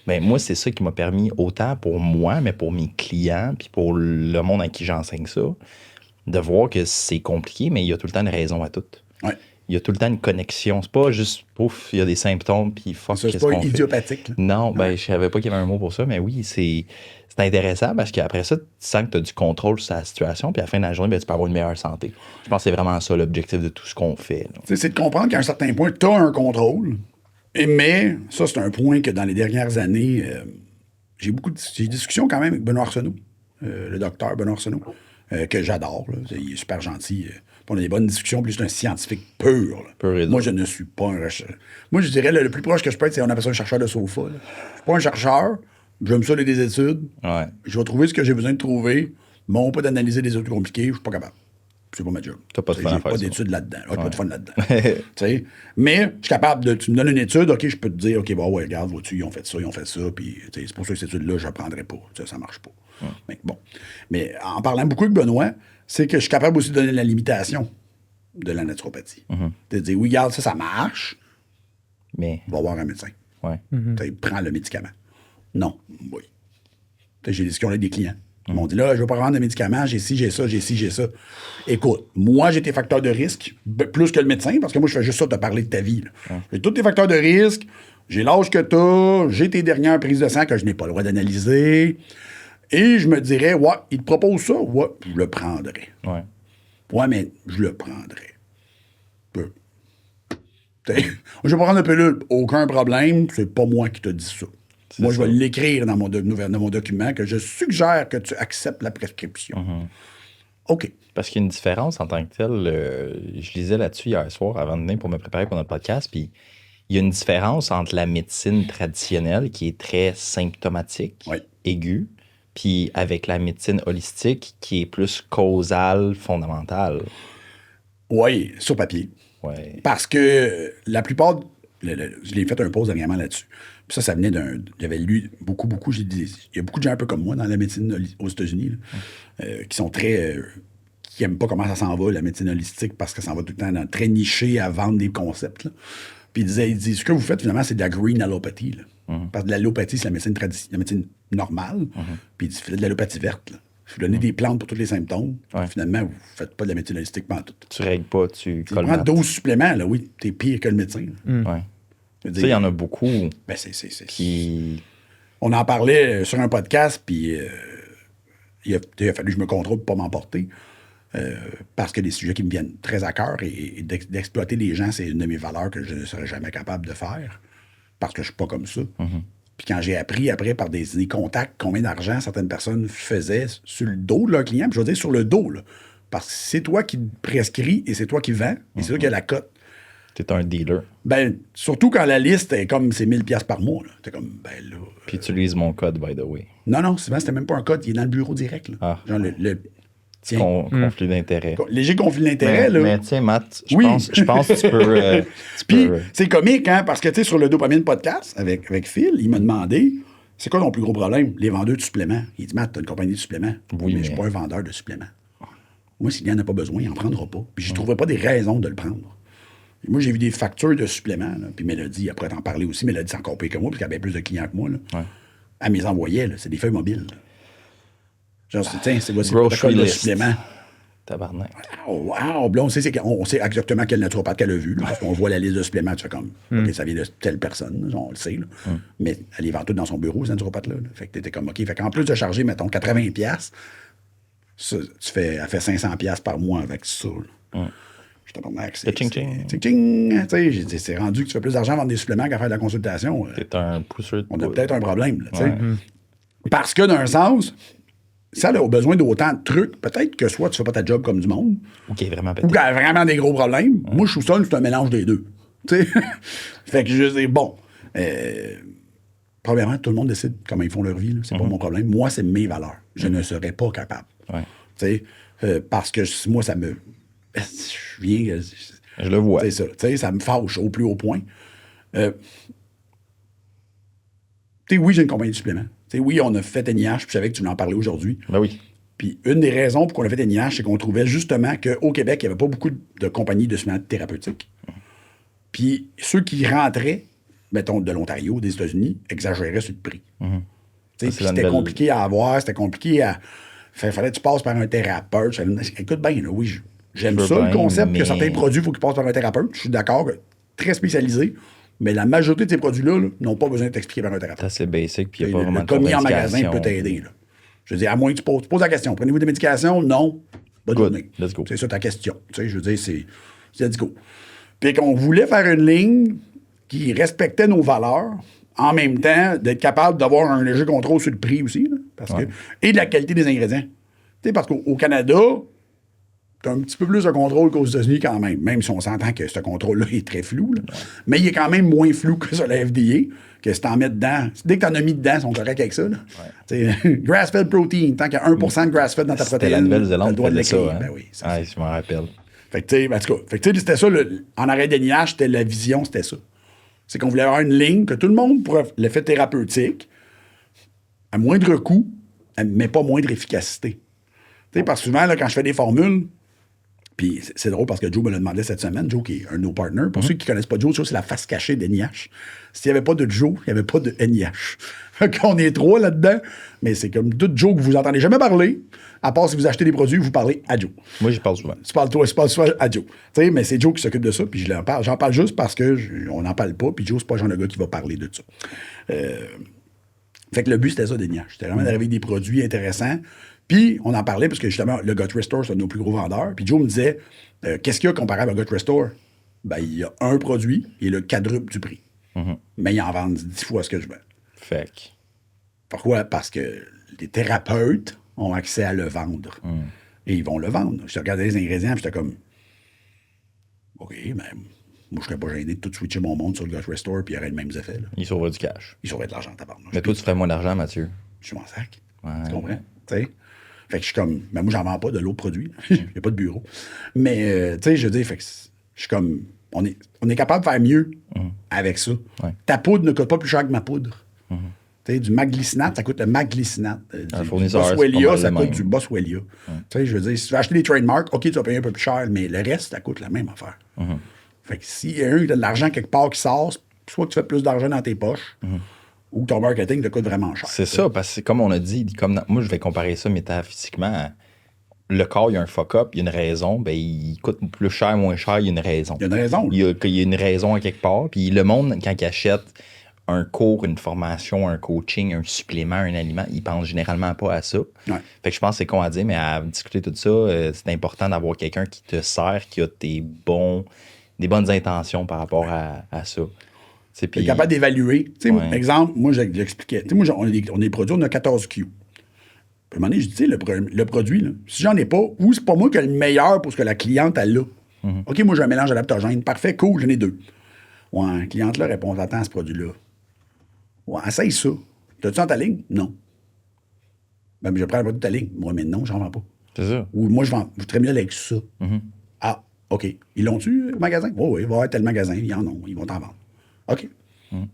Ben, moi, c'est ça qui m'a permis, autant pour moi, mais pour mes clients, puis pour le monde à qui j'enseigne ça, de voir que c'est compliqué, mais il y a tout le temps une raison à tout. Ouais. Il y a tout le temps une connexion. C'est pas juste, pouf, il y a des symptômes, puis fuck, Ça, c'est qu'est-ce pas qu'on fait? idiopathique. Là. Non, ben, je savais pas qu'il y avait un mot pour ça, mais oui, c'est intéressant parce qu'après ça, tu sens que tu as du contrôle sur la situation, puis à la fin de la journée, ben, tu peux avoir une meilleure santé. Je pense que c'est vraiment ça l'objectif de tout ce qu'on fait. C'est de comprendre qu'à un certain point, tu as un contrôle, mais ça, c'est un point que dans les dernières années, j'ai des discussions quand même avec Benoît Arsenault, le docteur Benoît Arsenault, que j'adore. Là. Il est super gentil. On a des bonnes discussions, puis c'est un scientifique pur. Moi, je ne suis pas un chercheur. Moi, je dirais, le plus proche que je peux être, c'est on appelle ça un chercheur de sofa. Là. Je suis pas un chercheur. J'aime ça, des études. Ouais. Je vais trouver ce que j'ai besoin de trouver. Mon pas d'analyser des études compliquées, je suis pas capable. C'est pas ma job. T'as pas de fun à J'ai faire pas ça. d'études là-dedans. J'ai pas de fun là-dedans. Mais je suis capable de. Tu me donnes une étude, OK, je peux te dire, OK, bon, ouais, regarde, vois-tu, ils ont fait ça, puis c'est pour ça que cette étude-là, je ne prendrai pas. Ça marche pas. Mais bon. Mais en parlant beaucoup avec Benoît, c'est que je suis capable aussi de donner la limitation de la naturopathie. De dire, oui, regarde, ça marche. Mais. Va voir un médecin. Ouais. Prends le médicament. Non, oui. J'ai des discussions avec des clients. Ils m'ont dit, là, je ne veux pas prendre de médicaments, j'ai ci, j'ai ça, j'ai ci, j'ai ça. Écoute, moi, j'ai tes facteurs de risque, plus que le médecin, parce que moi, je fais juste ça, te parler de ta vie. J'ai tous tes facteurs de risque, j'ai l'âge que tu as, j'ai tes dernières prises de sang que je n'ai pas le droit d'analyser. Et je me dirais, ouais, il te propose ça, ouais, je le prendrais. Ouais. Ouais, mais je le prendrais. Je vais prendre une pilule, aucun problème, c'est pas moi qui te dis ça. Moi, je vais l'écrire dans mon document que je suggère que tu acceptes la prescription. OK. Parce qu'il y a une différence en tant que telle. Je lisais là-dessus hier soir avant de venir pour me préparer pour notre podcast. Puis il y a une différence entre la médecine traditionnelle qui est très symptomatique, aiguë, puis avec la médecine holistique qui est plus causale, fondamentale. Oui, sur papier. Ouais. Parce que la plupart. Je l'ai fait un pause dernièrement là-dessus. Puis ça venait d'un. J'avais lu beaucoup. Il y a beaucoup de gens un peu comme moi dans la médecine aux États-Unis qui sont très. Qui n'aiment pas comment ça s'en va, la médecine holistique, parce que ça va tout le temps très niché à vendre des concepts. Là. Puis il dit ce que vous faites finalement, c'est de la green allopathie. Là. Parce que l'allopathie, c'est la médecine normale. Puis il dit faites de l'allopathie verte. Là. Vous donnez des plantes pour tous les symptômes. Finalement, vous ne faites pas de la médecine holistique pendant tout. Tu règles pas, tu prends 12 suppléments, là, oui, t'es pire que le médecin. Ouais. Tu sais, il y en a beaucoup qui... On en parlait sur un podcast, puis il a fallu que je me contrôle pour ne pas m'emporter. Parce que des sujets qui me viennent très à cœur et d'exploiter les gens, c'est une de mes valeurs que je ne serais jamais capable de faire. Parce que je ne suis pas comme ça. Puis quand j'ai appris après par des contacts combien d'argent certaines personnes faisaient sur le dos de leurs clients, puis je veux dire sur le dos, là, parce que c'est toi qui prescris et c'est toi qui vends, et c'est toi qui as la cote. T'es un dealer. Ben, surtout quand la liste est comme c'est 1000$ par mois. Là. T'es comme, ben là. Puis utilise mon code, by the way. Non, souvent, c'était même pas un code, il est dans le bureau direct. Là. Ah. Genre conflit d'intérêt. Léger conflit d'intérêt, là. Mais tiens, Matt, je pense que tu peux. Puis, c'est comique, hein, parce que, tu sais, sur le Dopamine Podcast, avec Phil, il m'a demandé c'est quoi ton plus gros problème? Les vendeurs de suppléments. Il dit, Matt, t'as une compagnie de suppléments. Oui, mais je suis pas un vendeur de suppléments. Moi, s'il n'y en a pas besoin, il n'en prendra pas. Puis, je ne trouverai pas des raisons de le prendre. Et moi, j'ai vu des factures de suppléments, là, puis Mélodie, elle pourrait t'en parler aussi. Mélodie, c'est encore pire que moi, parce qu'elle a bien plus de clients que moi. Là. Elle me les envoyait, là, c'est des feuilles mobiles. Là. Genre, tiens, c'est voici le protocole de supplément. Tabarnak. Wow, là, on sait exactement quel naturopathe qu'elle a vu. Là, parce qu'on voit la liste de suppléments, tu fais comme, OK, ça vient de telle personne, là, on le sait. Là. Mais elle les vend toutes dans son bureau, cette naturopathe-là. Là. Fait que t'étais comme, OK, fait qu'en plus de charger, mettons, 80$, elle fait 500$ par mois avec ça. Je te promets que c'est... Tching-tching. Tching-tching. Tu sais, c'est rendu que tu fais plus d'argent à vendre des suppléments qu'à faire de la consultation. T'es un pousseur de on a peut-être un problème, là, tu sais. Parce que, d'un sens, ça a besoin d'autant de trucs. Peut-être que soit tu fais pas ta job comme du monde. OK, vraiment pété. Ou qu'elle a vraiment des gros problèmes. Moi, je suis seul, c'est un mélange des deux. Tu sais? Fait que je dis, bon. Premièrement, tout le monde décide comment ils font leur vie. C'est pas mon problème. Moi, c'est mes valeurs. Je ne serais pas capable. Tu sais? Parce que moi, ça me... Je viens... Je le vois. C'est ça. Tu sais, ça me fâche au plus haut point. Tu sais, oui, j'ai une compagnie de suppléments. Tu sais, oui, on a fait NIH, puis je savais que tu voulais en parler aujourd'hui. Ben oui. Puis une des raisons pour qu'on a fait NIH, c'est qu'on trouvait justement qu'au Québec, il n'y avait pas beaucoup de compagnies de suppléments thérapeutiques. Puis ceux qui rentraient, mettons, de l'Ontario, des États-Unis, exagéraient sur le prix. Puis c'était compliqué à avoir, c'était compliqué à... Fallait que tu passes par un thérapeute. Écoute bien, là, oui, j'aime ça, le concept que certains produits, il faut qu'ils passent par un thérapeute. Je suis d'accord, très spécialisé. Mais la majorité de ces produits-là n'ont pas besoin d'être expliqués par un thérapeute. C'est basic, puis il n'y a pas vraiment de commis en magasin peut t'aider. Là. Je veux dire, à moins que tu poses la question. Prenez-vous des médications? Non. Bonne journée. Let's go. C'est ça ta question. Tu sais, je veux dire, c'est let's go. Puis qu'on voulait faire une ligne qui respectait nos valeurs, en même temps d'être capable d'avoir un léger contrôle sur le prix aussi, là, parce que, et de la qualité des ingrédients. Tu sais, parce qu'au Canada, tu as un petit peu plus de contrôle qu'aux États-Unis quand même si on s'entend que ce contrôle-là est très flou. Là. Mais il est quand même moins flou que sur la FDA, que si t'en mets dedans, dès que t'en as mis dedans, ils sont corrects avec ça. Grass-fed protein, tant qu'il y a 1% de grass-fed dans ta protéine, la Nouvelle-Zélande tu dois ça. Hein? Ben oui, Je m'en rappelle. Fait que, tu sais, en tout cas, c'était ça, en arrêt d'NIH, c'était la vision, c'était ça. C'est qu'on voulait avoir une ligne que tout le monde pourrait l'effet thérapeutique, à moindre coût, mais pas moindre efficacité. Tu sais, parce que souvent, là, quand je fais des formules, puis c'est drôle parce que Joe me l'a demandé cette semaine, Joe qui est un de nos partners. Pour ceux qui ne connaissent pas Joe, c'est la face cachée d'NIH. S'il n'y avait pas de Joe, il n'y avait pas de NIH. Fait qu'on est trois là-dedans, mais c'est comme tout Joe que vous entendez jamais parler, à part si vous achetez des produits, vous parlez à Joe. Moi, j'y parle souvent. Tu parles souvent à Joe. Tu sais, mais c'est Joe qui s'occupe de ça, puis j'en parle juste parce qu'on n'en parle pas, puis Joe, c'est pas le genre de gars qui va parler de ça. Fait que le but, c'était ça, d'NIH. C'était vraiment d'arriver avec des produits intéressants. Puis, on en parlait parce que justement, le Gut Restore, c'est un de nos plus gros vendeurs. Puis Joe me disait, qu'est-ce qu'il y a comparable à Gut Restore? Ben, il y a un produit, il est le quadruple du prix. Mais ils en vendent 10 fois ce que je vends. Fait que... Pourquoi? Parce que les thérapeutes ont accès à le vendre. Et ils vont le vendre. Je regardais les ingrédients, puis j'étais comme, OK, mais moi, je serais pas gêné de tout switcher mon monde sur le Gut Restore, puis il y aurait les mêmes effets. Là. Il sauverait du cash. Il sauverait de l'argent, tabarnak. Mais toi, tu ferais moins d'argent, Mathieu. Je suis en sac. Ouais. Tu comprends? T'sais? Fait que je suis comme, ben moi, j'en vends pas de l'autre produit. Il n'y a pas de bureau. Mais, tu sais, je dis, fait que je suis comme, on est capable de faire mieux avec ça. Ouais. Ta poudre ne coûte pas plus cher que ma poudre. Tu sais, du maglicinate, ça coûte le maglicinate. Du Boswellia, ça coûte du Boswellia. Tu sais, je veux dire, si tu veux acheter des trademarks, OK, tu vas payer un peu plus cher, mais le reste, ça coûte la même affaire. Fait que s'il y a un qui a de l'argent quelque part qui sort, soit que tu fais plus d'argent dans tes poches, ou que ton marketing te coûte vraiment cher. C'est ça, parce que comme on a dit, moi, je vais comparer ça métaphysiquement à le corps, il y a un fuck-up, il y a une raison, ben il coûte plus cher, moins cher, il y a une raison. Il y a une raison. Il y a une raison à quelque part. Puis le monde, quand il achète un cours, une formation, un coaching, un supplément, un aliment, il pense généralement pas à ça. Ouais. Fait que je pense que c'est con à dire, mais à discuter tout ça, c'est important d'avoir quelqu'un qui te sert, qui a des bonnes intentions par rapport à ça. Puis capable d'évaluer. Exemple, moi, j'expliquais. Moi, on a des produits, on a 14 Q. Puis à un moment donné, je dis, le produit, là, si j'en ai pas, ou c'est pas moi qui ai le meilleur pour ce que la cliente, elle a. OK, moi, j'ai un mélange adaptogène. Parfait, cool, j'en ai 2. Ouais, la cliente, là, répond, attends, ce produit-là. Ouais, essaye ça. T'as-tu dans ta ligne? Non. Ben, je prends le produit de ta ligne. Moi, mais non, j'en vends pas. C'est ça. Ou moi, je voudrais mieux aller avec ça. Ah, OK. Ils l'ont-tu, au magasin? Oui, il va y avoir tel magasin. Ils en ont. Ils vont t'en vendre. OK.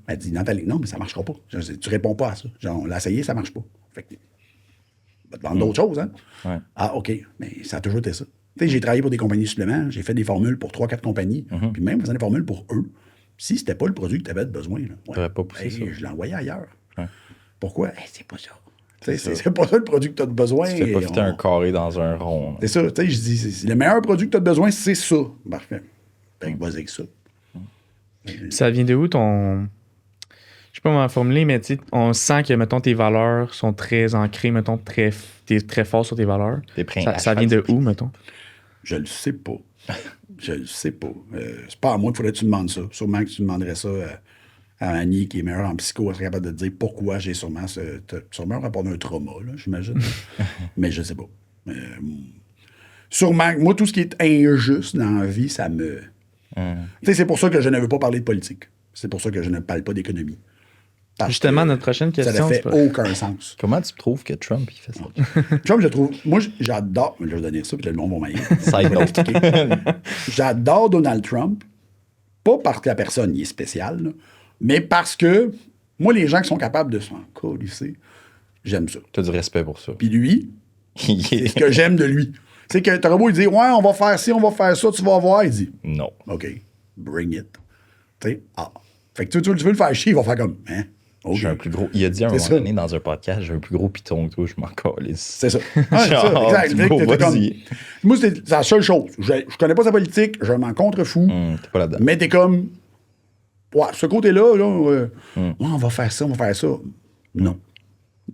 Elle dit, dans ta ligne, non, mais ça ne marchera pas. Tu réponds pas à ça. Genre, on l'a essayé, ça ne marche pas. Fait que, on va te vendre d'autres choses, hein? Ouais. Ah, OK. Mais ça a toujours été ça. Tu sais, j'ai travaillé pour des compagnies de suppléments. J'ai fait des formules pour 3-4 compagnies. Puis même, faisant des formules pour eux. Si c'était pas le produit que tu avais besoin, là, t'aurais pas poussé ça. Je l'envoyais ailleurs. Ouais. Pourquoi? C'est pas ça. C'est pas ça le produit que tu as besoin. Tu fais pas fitter un carré dans un rond. C'est ça. Tu sais, je dis, le meilleur produit que tu as besoin, c'est ça. Parfait. Ben, vas-y avec ça. Ça vient de où ton... Je sais pas comment formuler, mais tu sais, on sent que, mettons, tes valeurs sont très ancrées, mettons, t'es très fort sur tes valeurs. Ça vient de où, mettons? Je le sais pas. Je le sais pas. C'est pas à moi qu'il faudrait que tu demandes ça. Sûrement que tu demanderais ça à Annie, qui est meilleure en psycho, elle serait capable de te dire pourquoi j'ai sûrement un rapport d'un trauma, là, j'imagine. Mais je sais pas. Sûrement, moi, tout ce qui est injuste dans la vie, ça me... Tu sais, c'est pour ça que je ne veux pas parler de politique. C'est pour ça que je ne parle pas d'économie. Justement, notre prochaine question... Ça ne fait aucun sens. Comment tu trouves que Trump, il fait ça? Trump, je trouve... Moi, j'adore... Je vais donner ça, puis le monde va m'ailler. Side note. J'adore Donald Trump. Pas parce que la personne y est spéciale, là, mais parce que, moi, les gens qui sont capables de s'en colisser, j'aime ça. Tu as du respect pour ça. Puis lui, C'est ce que j'aime de lui. C'est que t'aurais beau lui dire, ouais, on va faire ci, on va faire ça, tu vas voir. Il dit, Non. OK, bring it. Tu sais, Fait que tu veux le faire chier, il va faire comme, hein? Okay. J'ai un plus gros. Il a dit à un moment donné dans un podcast, j'ai un plus gros piton que toi, je m'en calisse. C'est ça. Ouais, ça, exact. Moi, c'est la seule chose. Je connais pas sa politique, je m'en contrefous. T'es pas là-dedans. Mais t'es comme, ouais, ce côté-là, ouais, on va faire ça, on va faire ça. Non.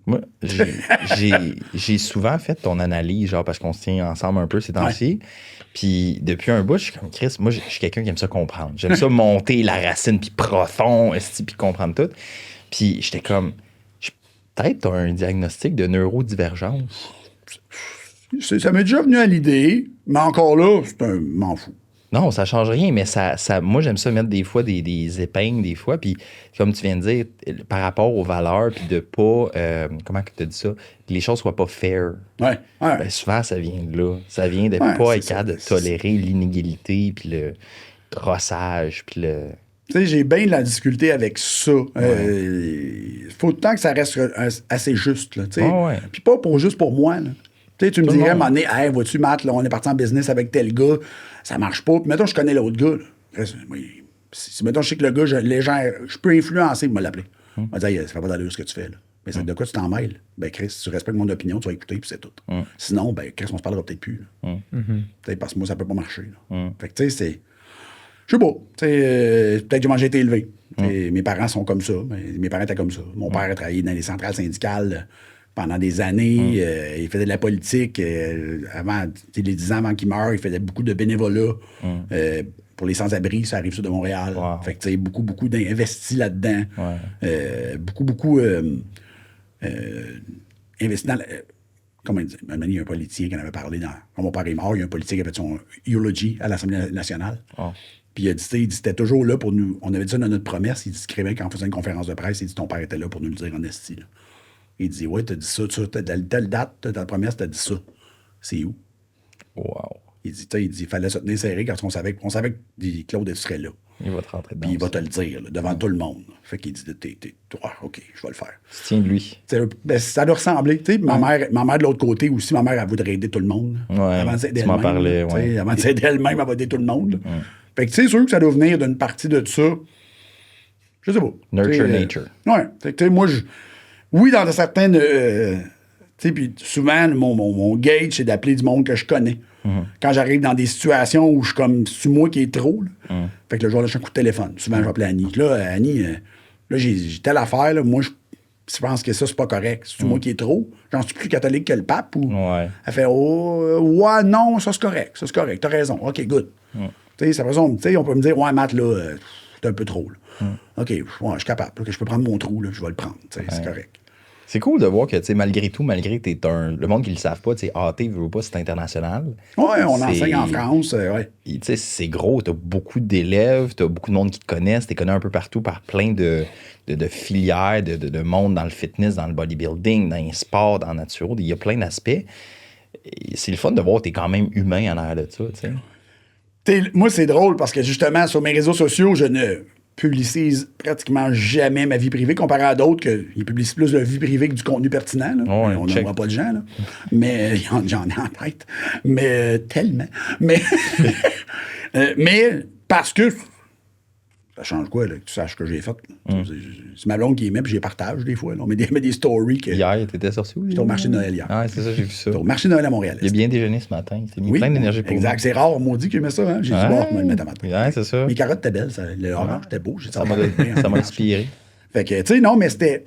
Moi, j'ai souvent fait ton analyse, genre, parce qu'on se tient ensemble un peu ces temps-ci. Puis depuis un bout, je suis comme Chris, moi, je suis quelqu'un qui aime ça comprendre. J'aime ça monter la racine, puis profond, puis comprendre tout. Puis j'étais comme, peut-être t'as un diagnostic de neurodivergence. Ça m'est déjà venu à l'idée, mais encore là, c'est un m'en fous. Non, ça change rien, mais ça moi, j'aime ça mettre des fois des épingles, des fois. Puis, comme tu viens de dire, par rapport aux valeurs, puis de pas, comment tu as dit ça, que les choses soient pas fair. Ouais. Ben, souvent, ça vient de là. Ça vient de pas être capable de tolérer l'inégalité, puis le crossage, puis le... Tu sais, j'ai bien de la difficulté avec ça. Faut tant que ça reste assez juste, là, tu sais. Puis pas juste pour moi, là. Tu me dirais à un moment donné, hey, vois-tu, Matt, là, on est parti en business avec tel gars, ça marche pas. Puis mettons, je connais l'autre gars. Si mettons, je sais que le gars, les gens, je peux influencer pour me l'appeler. On va dire, ça fait pas d'allure ce que tu fais, là. Mais c'est de quoi tu t'en mêles? Ben, Chris, si tu respectes mon opinion, tu vas écouter, puis c'est tout. Sinon, ben, Chris, on se parlera peut-être plus. Parce que moi, ça peut pas marcher. Fait que, tu sais, c'est. Je sais pas. Peut-être que moi, j'ai été élevé. Mes parents sont comme ça. Mes parents étaient comme ça. Mon père a travaillé dans les centrales syndicales pendant des années. Il faisait de la politique. Avant, les 10 ans avant qu'il meure, il faisait beaucoup de bénévolat pour les sans-abri. Ça arrive ça de Montréal. Fait que, beaucoup d'investis là-dedans. Beaucoup investi dans... Comment dire? Il y a un politicien qui en avait parlé quand mon père est mort, il y a un politicien qui avait fait son eulogy à l'Assemblée nationale. Puis il a dit, c'était toujours là pour nous. On avait dit ça dans notre promesse. Il dit, quand on faisait une conférence de presse, il dit, ton père était là pour nous le dire en esti. Là. Il dit, ouais, t'as dit ça, telle date, dans la promesse, t'as dit ça. C'est où? Wow. Il dit, il fallait se tenir serré quand on savait que Claude serait là. Il va te rentrer dedans. Puis il va te le dire, là, devant tout le monde. Fait qu'il dit, OK, je vais le faire. Tiens de lui. Ben, ça doit ressembler. Tu sais, ma mère de l'autre côté aussi, ma mère, elle voudrait aider tout le monde. Avant tu m'en parlais, Avant de s'aider elle-même, elle va aider tout le monde. Fait que c'est sûr que ça doit venir d'une partie de ça. Je sais pas. Nurture nature. Ouais. Fait que, moi, oui, dans certaines... puis souvent, mon gauge, c'est d'appeler du monde que je connais. Quand j'arrive dans des situations où je suis comme, c'est moi qui est trop, là. Fait que le jour là, j'ai un coup de téléphone. Souvent, je vais appeler Annie. Là, Annie, là, j'ai telle affaire, là, moi, je pense que ça, c'est pas correct. C'est moi qui est trop. J'en suis plus catholique que le pape. Ou... Elle fait, ouais, non, ça, c'est correct. Ça, c'est correct. T'as raison. OK, good. Tu sais, on peut me dire, ouais, Matt, là, c'est un peu trop, là. OK, ouais, je suis capable. Là, que je peux prendre mon trou, là, je vais le prendre. C'est correct. C'est cool de voir que, tu sais, malgré tout, malgré que t'es le monde qui le savent pas, tu sais, AT, veut pas, c'est international. Oui, on enseigne en France, Tu sais, c'est gros, t'as beaucoup d'élèves, t'as beaucoup de monde qui te connaissent, t'es connu un peu partout par plein de filières, de monde dans le fitness, dans le bodybuilding, dans les sports, dans le nature. Il y a plein d'aspects. C'est le fun de voir que t'es quand même humain en arrière de ça, tu sais. Moi, c'est drôle parce que, justement, sur mes réseaux sociaux, je ne publicise pratiquement jamais ma vie privée, comparé à d'autres qui publicisent plus de vie privée que du contenu pertinent. Là. On n'en voit pas de gens, là. Mais j'en ai en tête. Mais tellement. Mais, mais parce que ça change quoi, là, que tu saches ce que j'ai fait. C'est ma blonde qui les met, puis je les partage des fois. Là. On met des stories. Hier, t'étais sorti où? J'étais au marché de Noël hier. Ah, c'est ça, j'ai vu ça. J'étais au marché de Noël à Montréal. Il a bien déjeuné ce matin. Il mis plein d'énergie pour exact. C'est rare, on m'a dit qu'il met ça. Hein? J'ai dit, bon, je vais le mettre à matin. Ouais, c'est ça. Mes carottes étaient belles. Le orange était beau. Ça m'a inspiré. Fait que, tu sais, non, mais c'était...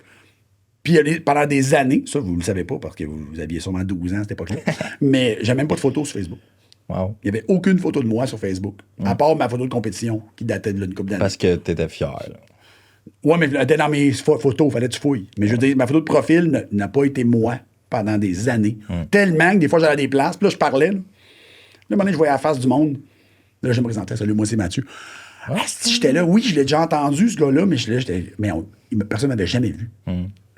Puis pendant des années, ça, vous ne le savez pas, parce que vous aviez sûrement 12 ans à cette époque-là, mais j'ai même pas de photos sur Facebook. Wow. Il n'y avait aucune photo de moi sur Facebook, à part ma photo de compétition qui datait d'une couple d'années. Parce que tu étais fier. Là. Ouais, mais elle était dans mes photos, fallait que tu fouilles. Mais je veux dire, ma photo de profil n'a pas été moi pendant des années. Tellement que des fois, j'allais à des places, puis là, je parlais. Là, un moment donné, je voyais la face du monde. Là, je me présentais. Salut, moi, c'est Mathieu. Ah, si j'étais là, oui, je l'ai déjà entendu, ce gars-là, mais personne ne m'avait jamais vu.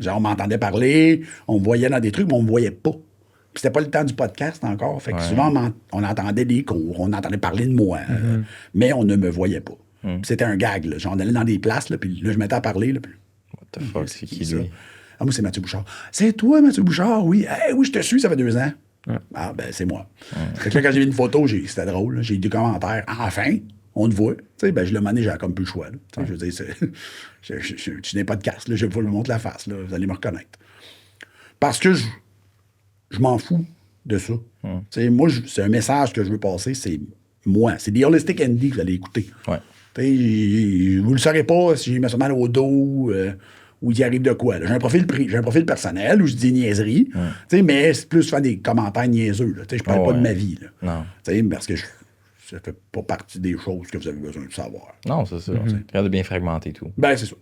Genre, on m'entendait parler, on me voyait dans des trucs, mais on me voyait pas. Puis c'était pas le temps du podcast encore. Fait que souvent, on entendait des cours, on entendait parler de moi, mais on ne me voyait pas. C'était un gag, là. Genre, on allait dans des places, là, puis là, je m'étais à parler, là, puis... What the fuck, c'est qui, lui? Ah, moi, c'est Mathieu Bouchard. C'est toi, Mathieu Bouchard? Oui. Hey, oui, je te suis, ça fait 2 ans. Ouais. Ah, ben, c'est moi. Fait que là, quand j'ai vu une photo, c'était drôle. Là. J'ai eu des commentaires. Enfin, on te voit. Tu sais, ben, je le manais, j'avais comme plus le choix. Là. Je veux dire, je n'ai pas de casse. Là. Je vais vous le montrer la face. Là. Vous allez me reconnaître. Parce que je m'en fous de ça. Tu sais, moi, c'est un message que je veux passer. C'est moi. C'est des Holistic Andy que vous allez écouter. Ouais. Vous le saurez pas si j'ai mis ça mal au dos ou il y arrive de quoi. J'ai un profil personnel où je dis niaiserie, mais c'est plus faire des commentaires niaiseux. Je parle pas de ma vie. Là. Non. Parce que ça fait pas partie des choses que vous avez besoin de savoir. Non, c'est ça. Regarde de bien fragmenter tout. Ben, c'est ça.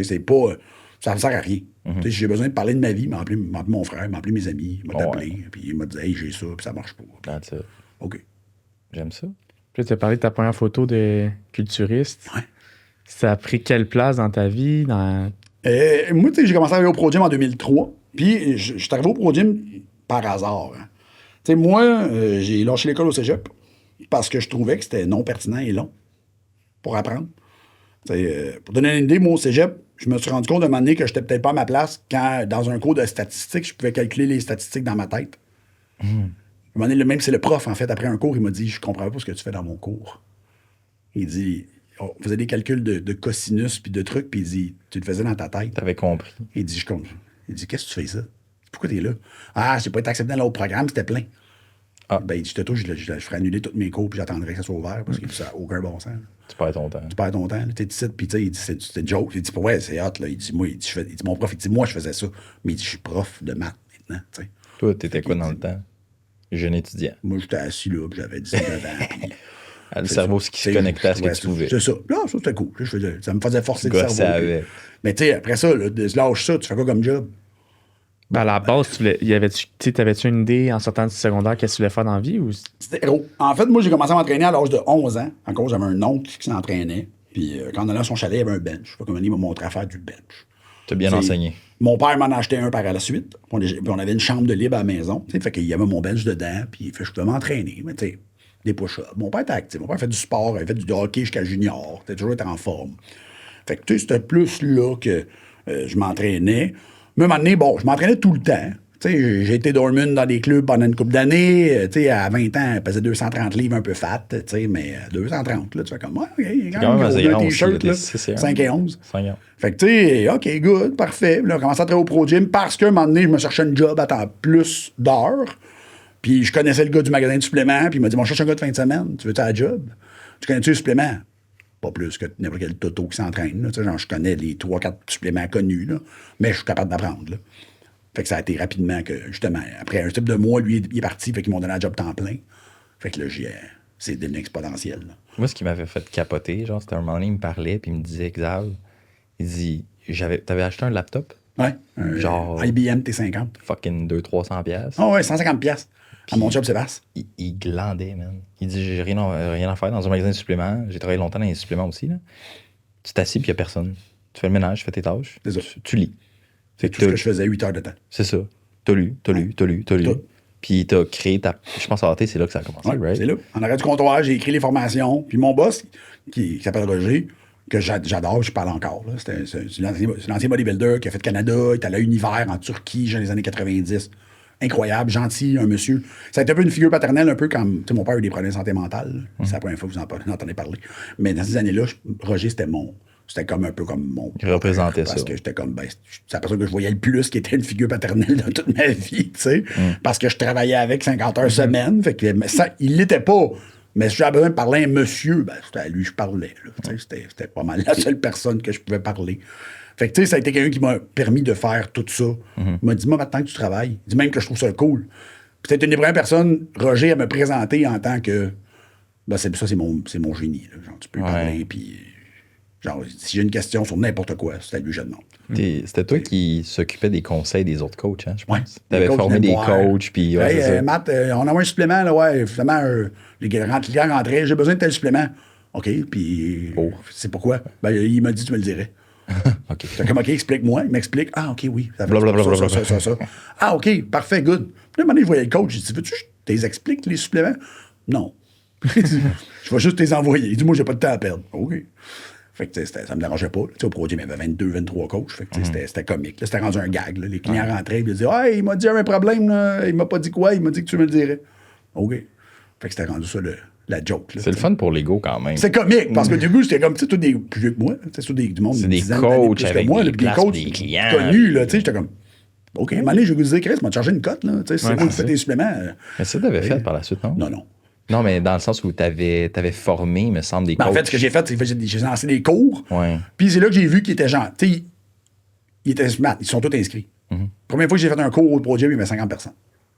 C'est pas... ça ne sert à rien. Si j'ai besoin de parler de ma vie, m'appeler mon frère, m'appeler mes amis, m'appeler, puis il m'a dit « Hey, j'ai ça, puis ça marche pas. » That's it. OK. J'aime ça. Puis tu as parlé de ta première photo de culturiste. Ouais. Ça a pris quelle place dans ta vie? Moi, j'ai commencé à arriver au Pro Gym en 2003. Puis, je suis arrivé au Pro Gym par hasard. Hein. Moi, j'ai lâché l'école au cégep parce que je trouvais que c'était non pertinent et long pour apprendre. Pour donner une idée, moi, au cégep, je me suis rendu compte de un moment donné que j'étais peut-être pas à ma place quand, dans un cours de statistiques, je pouvais calculer les statistiques dans ma tête. À un moment donné, même c'est le prof, en fait, après un cours, il m'a dit « Je comprends pas ce que tu fais dans mon cours. » Il dit « On faisait des calculs de cosinus puis de trucs, puis il dit « Tu le faisais dans ta tête. » T'avais compris. Il dit « Qu'est-ce que tu fais ça? Pourquoi t'es là? »« Ah, j'ai pas été accepté dans l'autre programme, c'était plein. » Ah. Ben, il dit « Je te touche, je ferai annuler tous mes cours, puis j'attendrai que ça soit ouvert, parce que ça n'a aucun bon sens. » Tu perds ton temps. Tu perds ton temps. T'es ici, puis tu sais, il dit, c'est une joke. Il dit, pour vrai, c'est hot, là. Il dit, moi, mon prof, il dit, moi, je faisais ça. Mais il dit, je suis prof de maths maintenant, tu sais. Toi, t'étais quoi dans le temps? Jeune étudiant. Moi, j'étais assis là, puis j'avais 19 ans. Puis, Le cerveau qui se connectait à ce que tu pouvais. C'est ça. Là, ça, c'était cool. Ça me faisait forcer le cerveau. Avec. Mais tu sais, après ça, là, lâche ça, tu fais quoi comme job? Ben à la base, t'avais-tu une idée en sortant du secondaire qu'est-ce que tu voulais faire dans la vie? Ou... C'était héros. En fait, moi, j'ai commencé à m'entraîner à l'âge de 11 ans. Encore, j'avais un oncle qui s'entraînait. Puis quand on allait à son chalet, il y avait un bench. Je sais pas comment il m'a montré à faire du bench. T'as bien enseigné. Mon père m'en a acheté un par la suite. Puis on avait une chambre de libre à la maison. Fait qu'il y avait mon bench dedans. Puis je pouvais m'entraîner. Mais tu sais, des push-ups. Mon père était actif. Mon père fait du sport. Il fait du hockey jusqu'à junior. Il a toujours été en forme. Fait que tu sais, c'était plus là que je m'entraînais. Mais à un moment donné, bon, je m'entraînais tout le temps. T'sais, j'ai été dormant dans des clubs pendant une couple d'années. À 20 ans, je pesais 230 livres un peu fat, mais 230, là, tu fais comme, ouais, OK, quand même assez grand t-shirt, là, aussi, 5 et 11. 5 et 11. Fait que, tu sais, OK, good, parfait. Là, j'ai commencé à travailler au Pro Gym parce qu'à un moment donné, je me cherchais un job à temps plus d'heures. Puis je connaissais le gars du magasin de suppléments. Puis il m'a dit, on cherche un gars de fin de semaine. Tu veux-tu un job? Tu connais-tu les suppléments? Pas plus que n'importe quel toto qui s'entraîne. Là, genre, je connais les 3-4 suppléments connus, là, mais je suis capable d'apprendre. Là. Fait que ça a été rapidement que, justement, après un type de mois, lui, il est parti, fait qu'ils m'ont donné un job temps plein. Fait que là, c'est devenu exponentiel. Là. Moi, ce qui m'avait fait capoter, genre, c'était un moment donné, il me parlait, puis il me disait, Xav, il dit, t'avais acheté un laptop? Ouais. Genre. IBM T50. Fucking 200-300 piastres. Ah ouais, 150 piastres. À mon job, Sébastien. Il glandait, man. Il dit, j'ai rien à faire dans un magasin de suppléments. J'ai travaillé longtemps dans les suppléments aussi, là. Tu t'assis, puis il n'y a personne. Tu fais le ménage, tu fais tes tâches. Tu lis. C'est tout ce que je faisais 8 heures de temps. C'est ça. T'as lu. Puis t'as créé ta... Je pense à AT, c'est là que ça a commencé, ouais, right? C'est là. En arrêt du comptoir, j'ai écrit les formations. Puis mon boss, qui s'appelle Roger, que j'adore, je parle encore. Là. C'est l'ancien bodybuilder qui a fait Canada, il est allé à l'univers en Turquie, dans les années 90. Incroyable, gentil, un monsieur. Ça a été un peu une figure paternelle, un peu comme... Tu sais, mon père a eu des problèmes de santé mentale. C'est la première fois que vous en entendez parler. Mais dans ces années-là, Roger, c'était comme un peu comme mon... Il représentait ça. Parce que j'étais comme... c'est la personne que je voyais le plus qui était une figure paternelle dans toute ma vie, tu sais. Parce que je travaillais avec 50 heures semaine. Fait que ça, il l'était pas. Mais si j'avais besoin de parler à un monsieur, c'était à lui que je parlais. Là, c'était pas mal la seule personne que je pouvais parler. Fait que, tu sais, ça a été quelqu'un qui m'a permis de faire tout ça. Il m'a dit, moi, maintenant que tu travailles, il dit même que je trouve ça cool. Puis c'était une des premières personnes, Roger, à me présenter en tant que... c'est mon génie. Là. Genre, tu peux parler, puis... Genre, si j'ai une question sur n'importe quoi, c'est à lui que je demande. C'était toi qui s'occupait des conseils des autres coachs, hein, je pense. Ouais. T'avais formé des coachs, puis... Ouais, hey, Matt, on a un supplément, là, ouais, finalement, les clients rentraient, j'ai besoin de tel supplément. OK, puis... C'est pourquoi? Il m'a dit, tu me le dirais. OK. Fait comme, OK, explique-moi. Il m'explique. Ah, OK, oui. Ça fait ça. Ah, OK, parfait, good. Puis là, un moment donné, je voyais le coach. Je dis, veux-tu que je t'explique les suppléments? Non. Je vais juste te les envoyer. Il dit, moi, j'ai pas de temps à perdre. OK. Fait que ça me dérangeait pas. Au Pro Gym, il y avait 22, 23 coachs. Fait que c'était comique. Là, c'était rendu un gag. Là. Les clients rentraient et ils disaient il m'a dit j'avais un problème. Là. Il m'a pas dit quoi. Il m'a dit que tu me le dirais. OK. Fait que c'était rendu ça la joke. Là, c'est le fun pour l'ego quand même. C'est comique parce que du coup, j'étais comme tous des plus vieux que moi. C'est du monde c'est des coachs avec moi, des des places coachs des clients. connus. J'étais comme OK, à un moment donné, je vais vous dire, Chris, m'a chargé une cote. Là. C'est moi qui fais des suppléments. Mais ça, t'avais fait par la suite, non? Non. Non, mais dans le sens où t'avais formé, me semble, des coachs. En fait, ce que j'ai fait, c'est que j'ai lancé des cours. Ouais. Puis c'est là que j'ai vu qu'ils étaient genre. Tu sais, ils étaient smart. Ils sont tous inscrits. Première fois que j'ai fait un cours au Pro Gym, il y avait 50 personnes.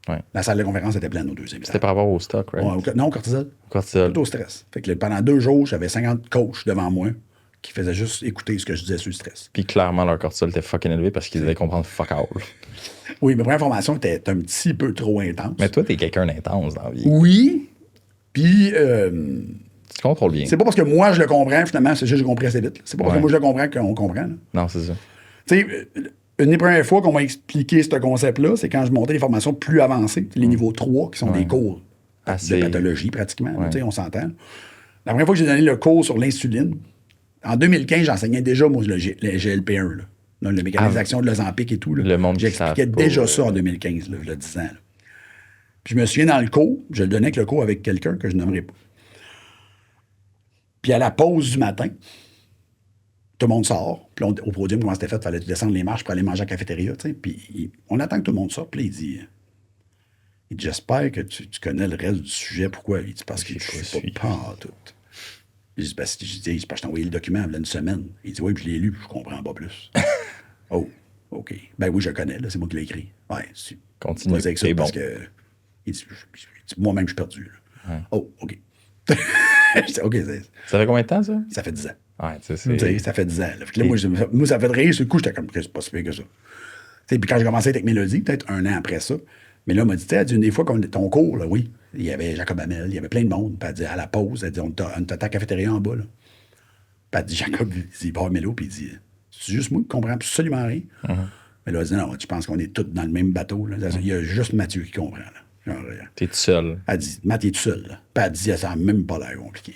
Ouais. La salle de conférence était pleine au deuxième. C'était par rapport au stock, right? Ouais, non, au cortisol. Cortisol. Tout au stress. Fait que pendant 2 jours, j'avais 50 coachs devant moi qui faisaient juste écouter ce que je disais sur le stress. Puis clairement, leur cortisol était fucking élevé parce qu'ils devaient comprendre fuck all. Oui, mes premières formations étaient un petit peu trop intenses. Mais toi, t'es quelqu'un d'intense dans la vie. Oui. Puis, Tu contrôles bien. c'est pas parce que moi je le comprends, finalement, c'est juste que j'ai compris assez vite. C'est pas parce que moi je le comprends qu'on comprend. Là. Non, c'est ça. Tu sais, une des premières fois qu'on m'a expliqué ce concept-là, c'est quand je montais les formations plus avancées, les niveaux 3, qui sont des cours de pathologie pratiquement. Là, on s'entend. La première fois que j'ai donné le cours sur l'insuline, en 2015, j'enseignais déjà moi, le GLP-1, là. Le mécanisme d'action de l'Ozempic et tout. Là. Le monde j'expliquais déjà ça en 2015, là, il y a 10 ans. Là. Puis je me souviens dans le cours, je le donnais avec le cours avec quelqu'un que je nommerai pas. Puis à la pause du matin, tout le monde sort. Puis au podium, comment c'était fait? Il fallait descendre les marches pour aller manger à la cafétéria. Puis on attend que tout le monde sorte. Puis il dit j'espère que tu connais le reste du sujet. Pourquoi? Il dit parce que je ne sais pas en tout. Je dis parce que je t'ai envoyé le document il y a une semaine. Il dit oui, puis je l'ai lu, puis je comprends pas plus. Oh, OK. Ben oui, je connais, là, c'est moi qui l'ai écrit. Ouais, continue. Avec ça, parce que il dit, moi-même, je suis perdu. Là. Ouais. Oh, OK. OK, ça fait combien de temps, ça? Ça fait 10 ans. Ouais, ça fait 10 ans. Là, moi, ça fait de rire. Sur le coup, j'étais comme, c'est pas si pire que ça. Puis quand j'ai commencé avec Mélodie, peut-être 1 an après ça, mais là, elle m'a dit, elle dit, une des fois, ton cours, là, oui, il y avait Jacob Hamel, il y avait plein de monde. Puis elle dit, à la pause, elle dit, on t'a à la cafétéria en bas, là. Puis elle dit, Jacob, il part Mélo, puis il dit, c'est juste moi qui comprends absolument rien. Mais là, elle dit, non, tu penses qu'on est tous dans le même bateau, là. Il y a juste Mathieu qui comprend, là. T'es tout seul. Elle dit, Matt, il est tout seul, là. Puis elle dit, ça n'a même pas l'air compliqué.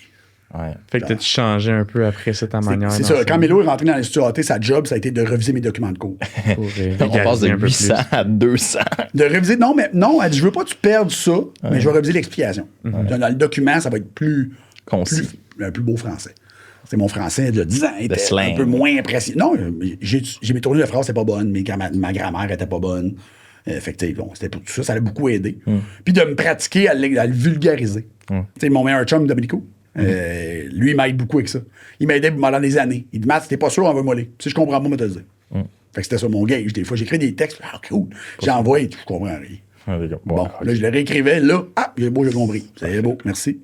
Ouais. Fait que t'as-tu changé un peu après ça, ta manière? C'est ça. Quand Mélo est rentré dans l'Institut AT, sa job, ça a été de reviser mes documents de cours. On passe de 800 à 200. De reviser, non, elle dit, je veux pas que tu perdes ça, mais je vais reviser l'explication. Dans le document, ça va être plus concis. Un plus beau français. C'est mon français de 10 ans était un peu moins impressionnant. Non, j'ai métourné la phrase, c'était pas bonne, ma grammaire était pas bonne. Fait que, bon, c'était pour tout ça, ça l'a beaucoup aidé. Puis de me pratiquer à le vulgariser. Tu sais, mon meilleur chum, Dominico, lui, il m'aide beaucoup avec ça. Il m'aidait pendant des années. Il dit, Matt, si t'es pas sûr, on va moller. Si je comprends pas, moi, te le dire. Fait que c'était ça mon gage. Des fois, j'écris des textes, cool. J'envoie et je comprends rien. Bon, là, je le réécrivais, là, j'ai compris. C'est beau, merci.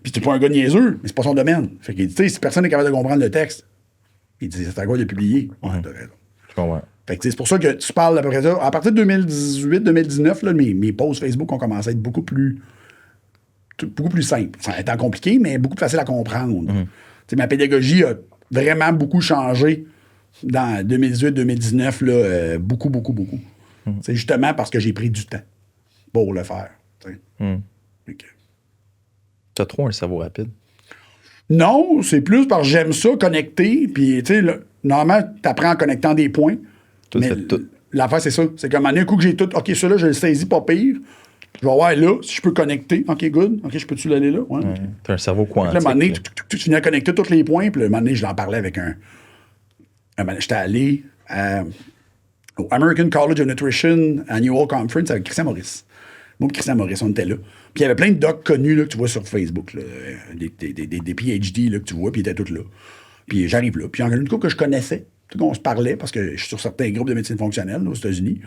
Puis c'est pas un gars niaiseux, mais c'est pas son domaine. Fait qu'il dit, tu sais, si personne n'est capable de comprendre le texte, il dit, c'est à quoi de publier. Ouais, t'as raison. Je comprends. Fait que c'est pour ça que tu parles à peu près ça. À partir de 2018-2019, là, mes posts Facebook ont commencé à être beaucoup plus simples. Ça étant compliqué, mais beaucoup plus facile à comprendre. Ma pédagogie a vraiment beaucoup changé dans 2018-2019, là, beaucoup. C'est justement parce que j'ai pris du temps pour le faire. T'as trop un cerveau rapide? Non, c'est plus parce que j'aime ça, connecter. Puis, tu sais, normalement, tu apprends en connectant des points. Mais l'affaire, c'est ça. C'est comme un coup que j'ai tout. OK, ça-là, je le saisis pas pire. Je vais voir là, si je peux connecter. OK, good. OK, je peux-tu l'aller là? Ouais, okay. T'as un cerveau quantique. Là, à un moment donné, tu finis à connecter tous les points. Puis, à un moment donné, je l'en parlais avec j'étais allé au American College of Nutrition Annual Conference avec Christian Maurice. Moi et Christian Maurice, on était là. Puis il y avait plein de docs connus là, que tu vois sur Facebook, là, des PhD là, que tu vois, puis ils étaient tous là. Puis j'arrive là. Puis il y en a une couple que je connaissais, on se parlait, parce que je suis sur certains groupes de médecine fonctionnelle là, aux États-Unis.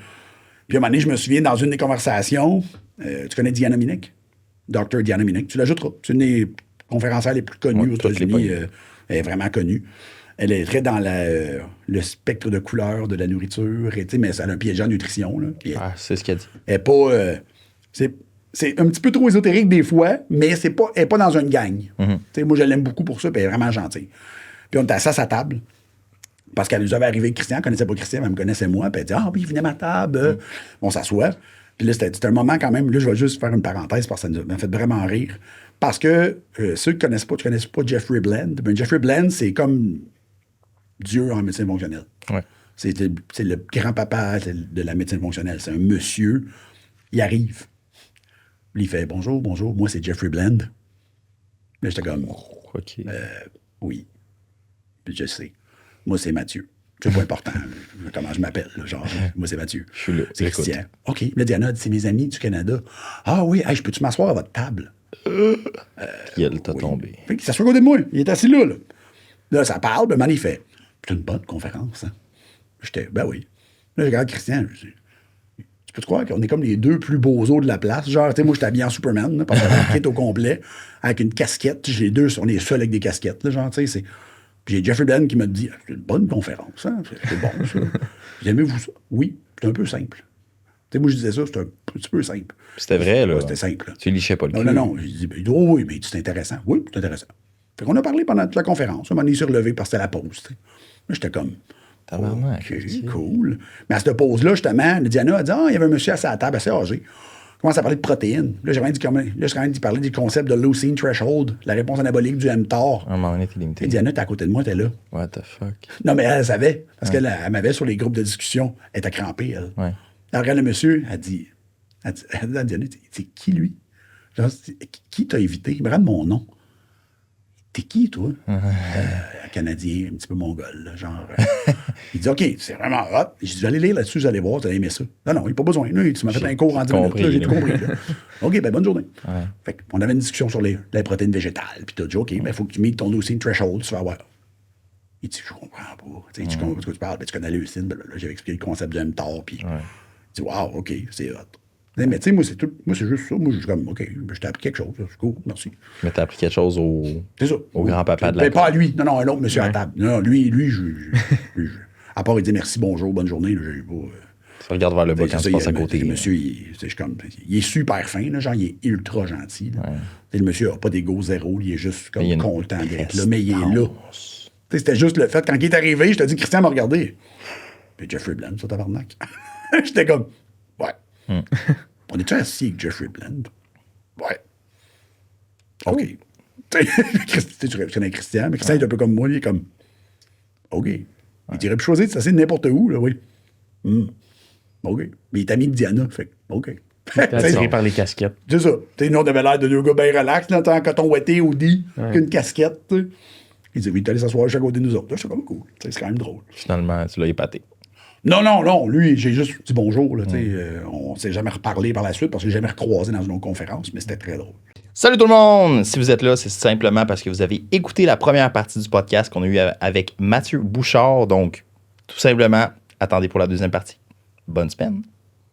Puis à un moment donné, je me souviens, dans une des conversations, tu connais Diana Minnick? Dr. Diana Minnick, tu l'ajouteras. C'est une des conférencières les plus connues aux États-Unis. Elle est vraiment connue. Elle est très dans le spectre de couleurs de la nourriture, mais elle a un pied en nutrition. Là, c'est ce qu'elle dit. Elle n'est pas... c'est un petit peu trop ésotérique des fois, mais elle n'est pas dans une gang. Moi, je l'aime beaucoup pour ça, puis elle est vraiment gentille. Puis on était assis à sa table, parce qu'elle nous avait arrivé Christian, elle ne connaissait pas Christian, mais elle me connaissait moi, puis elle dit « Ah oui, venez à ma table. On s'assoit. Puis là, c'était un moment quand même, là, je vais juste faire une parenthèse parce que ça m'a fait vraiment rire. Parce que ceux qui ne connaissent pas Jeffrey Bland, ben Jeffrey Bland, c'est comme Dieu en médecine fonctionnelle. Ouais. C'est le grand-papa de la médecine fonctionnelle. C'est un monsieur, il arrive. Puis il fait « Bonjour, moi c'est Jeffrey Bland. » Là, j'étais comme OK. Oui. Puis je sais. Moi, c'est Mathieu. C'est pas important comment je m'appelle. Genre, moi, c'est Mathieu. Je suis là. C'est J'écoute. Christian. OK. Là, Diana dit, c'est mes amis du Canada. Ah oui, hey, je peux-tu m'asseoir à votre table? Puis elle t'a Oui. tombé. Fait qu'il s'assoit à côté de moi. Il est assis là. Là, ça parle. Ben, man, il fait, c'est une bonne conférence. Hein? J'étais, ben oui. Là, je regarde Christian. Je dis, tu peux te croire qu'on est comme les deux plus beaux os de la place? Genre, tu sais, moi, j'étais habillé en Superman, là, parce que j'avais un kit au complet, avec une casquette. Les deux, on est seuls avec des casquettes. Là, genre, tu sais, c'est. Puis j'ai Jeffrey Bland qui m'a dit, c'est une bonne conférence. Hein? C'est bon, ça. Aimez-vous ça? Oui, c'est un peu simple. Tu sais, moi, je disais ça, c'est un petit peu simple. C'était vrai, là. Ouais, c'était simple. Là. Tu lichais pas le cul. Non. Je dis, ben, oh, oui, mais c'est intéressant. Oui, c'est intéressant. Fait qu'on a parlé pendant toute la conférence. On m'en est surlevé parce que c'était la pause. Là, j'étais comme. Tabarnak. OK, cool. Mais à cette pause-là, justement, Diana a dit, il y avait un monsieur assis à la table assez âgé. On commence à parler de protéines. Là, j'ai rien dit parler du concept de leucine threshold, la réponse anabolique du mTOR. À un moment donné, t'es limité. Et Diana, t'es à côté de moi, t'es là. What the fuck? Non, mais elle savait. Parce qu'elle m'avait sur les groupes de discussion. Elle était crampée, elle. Ouais. Elle regarde le monsieur, elle dit à Diana, c'est qui lui? Genre, qui t'a invité? Il me rend mon nom. T'es qui, toi? Un Canadien, un petit peu mongol, là, genre. Il dit, OK, c'est vraiment hot. Je dis, allez lire là-dessus, vous allez voir, vous allez aimer ça. Non, il n'y a pas besoin. Là, tu m'as fait un cours en 10 minutes, là, j'ai tout compris. Là. OK, ben bonne journée. Ouais. Fait qu'on avait une discussion sur les protéines végétales. Puis tu as dit, OK, il faut que tu mettes ton leucine threshold, tu vas voir. Il dit, je comprends pas. Tu comprends pas de quoi tu parles. Ben, tu connais la leucine. J'avais expliqué le concept du mTOR. Puis il dit, wow, OK, c'est hot. Mais tu sais, moi, c'est juste ça. Moi, je suis comme, OK, je t'ai appris quelque chose. C'est cool, merci. Mais t'as appris quelque chose au grand-papa de la Mais pas à lui. Non, un autre monsieur à la table. Non, lui, à part, il dit merci, bonjour, bonne journée. J'ai pas. Tu regardes vers le bas quand tu passes à côté. Le monsieur, il est super fin, là, genre, il est ultra gentil. Le monsieur n'a pas d'ego zéro, il est juste comme content d'être là, mais il est là. C'était juste le fait, quand il est arrivé, je te dis, Christian m'a regardé. Puis Jeffrey Bland, ça, tabarnak. J'étais comme, ouais. On est-tu assis avec Jeffrey Bland? Ouais. OK. Tu connais Christian, mais Christian est un peu comme moi, il est comme, OK. Il dirait plus choisir de s'asseoir n'importe où, là, oui. OK. Mais il est ami de Diana, fait OK. T'es attiré par les casquettes. C'est ça. Nous, on avait l'air de deux gars bien relax, là, en coton ouetté au dit, qu'une casquette, tu sais. Il dit, oui, t'es allé s'asseoir chaque côté de nous autres. Là, c'est comme cool. C'est quand même drôle. Finalement, tu l'as épaté. Non. Lui, j'ai juste dit bonjour. Là, on s'est jamais reparlé par la suite parce que j'ai jamais recroisé dans une autre conférence, mais c'était très drôle. Salut tout le monde! Si vous êtes là, c'est simplement parce que vous avez écouté la première partie du podcast qu'on a eu avec Mathieu Bouchard. Donc, tout simplement, attendez pour la deuxième partie. Bonne semaine!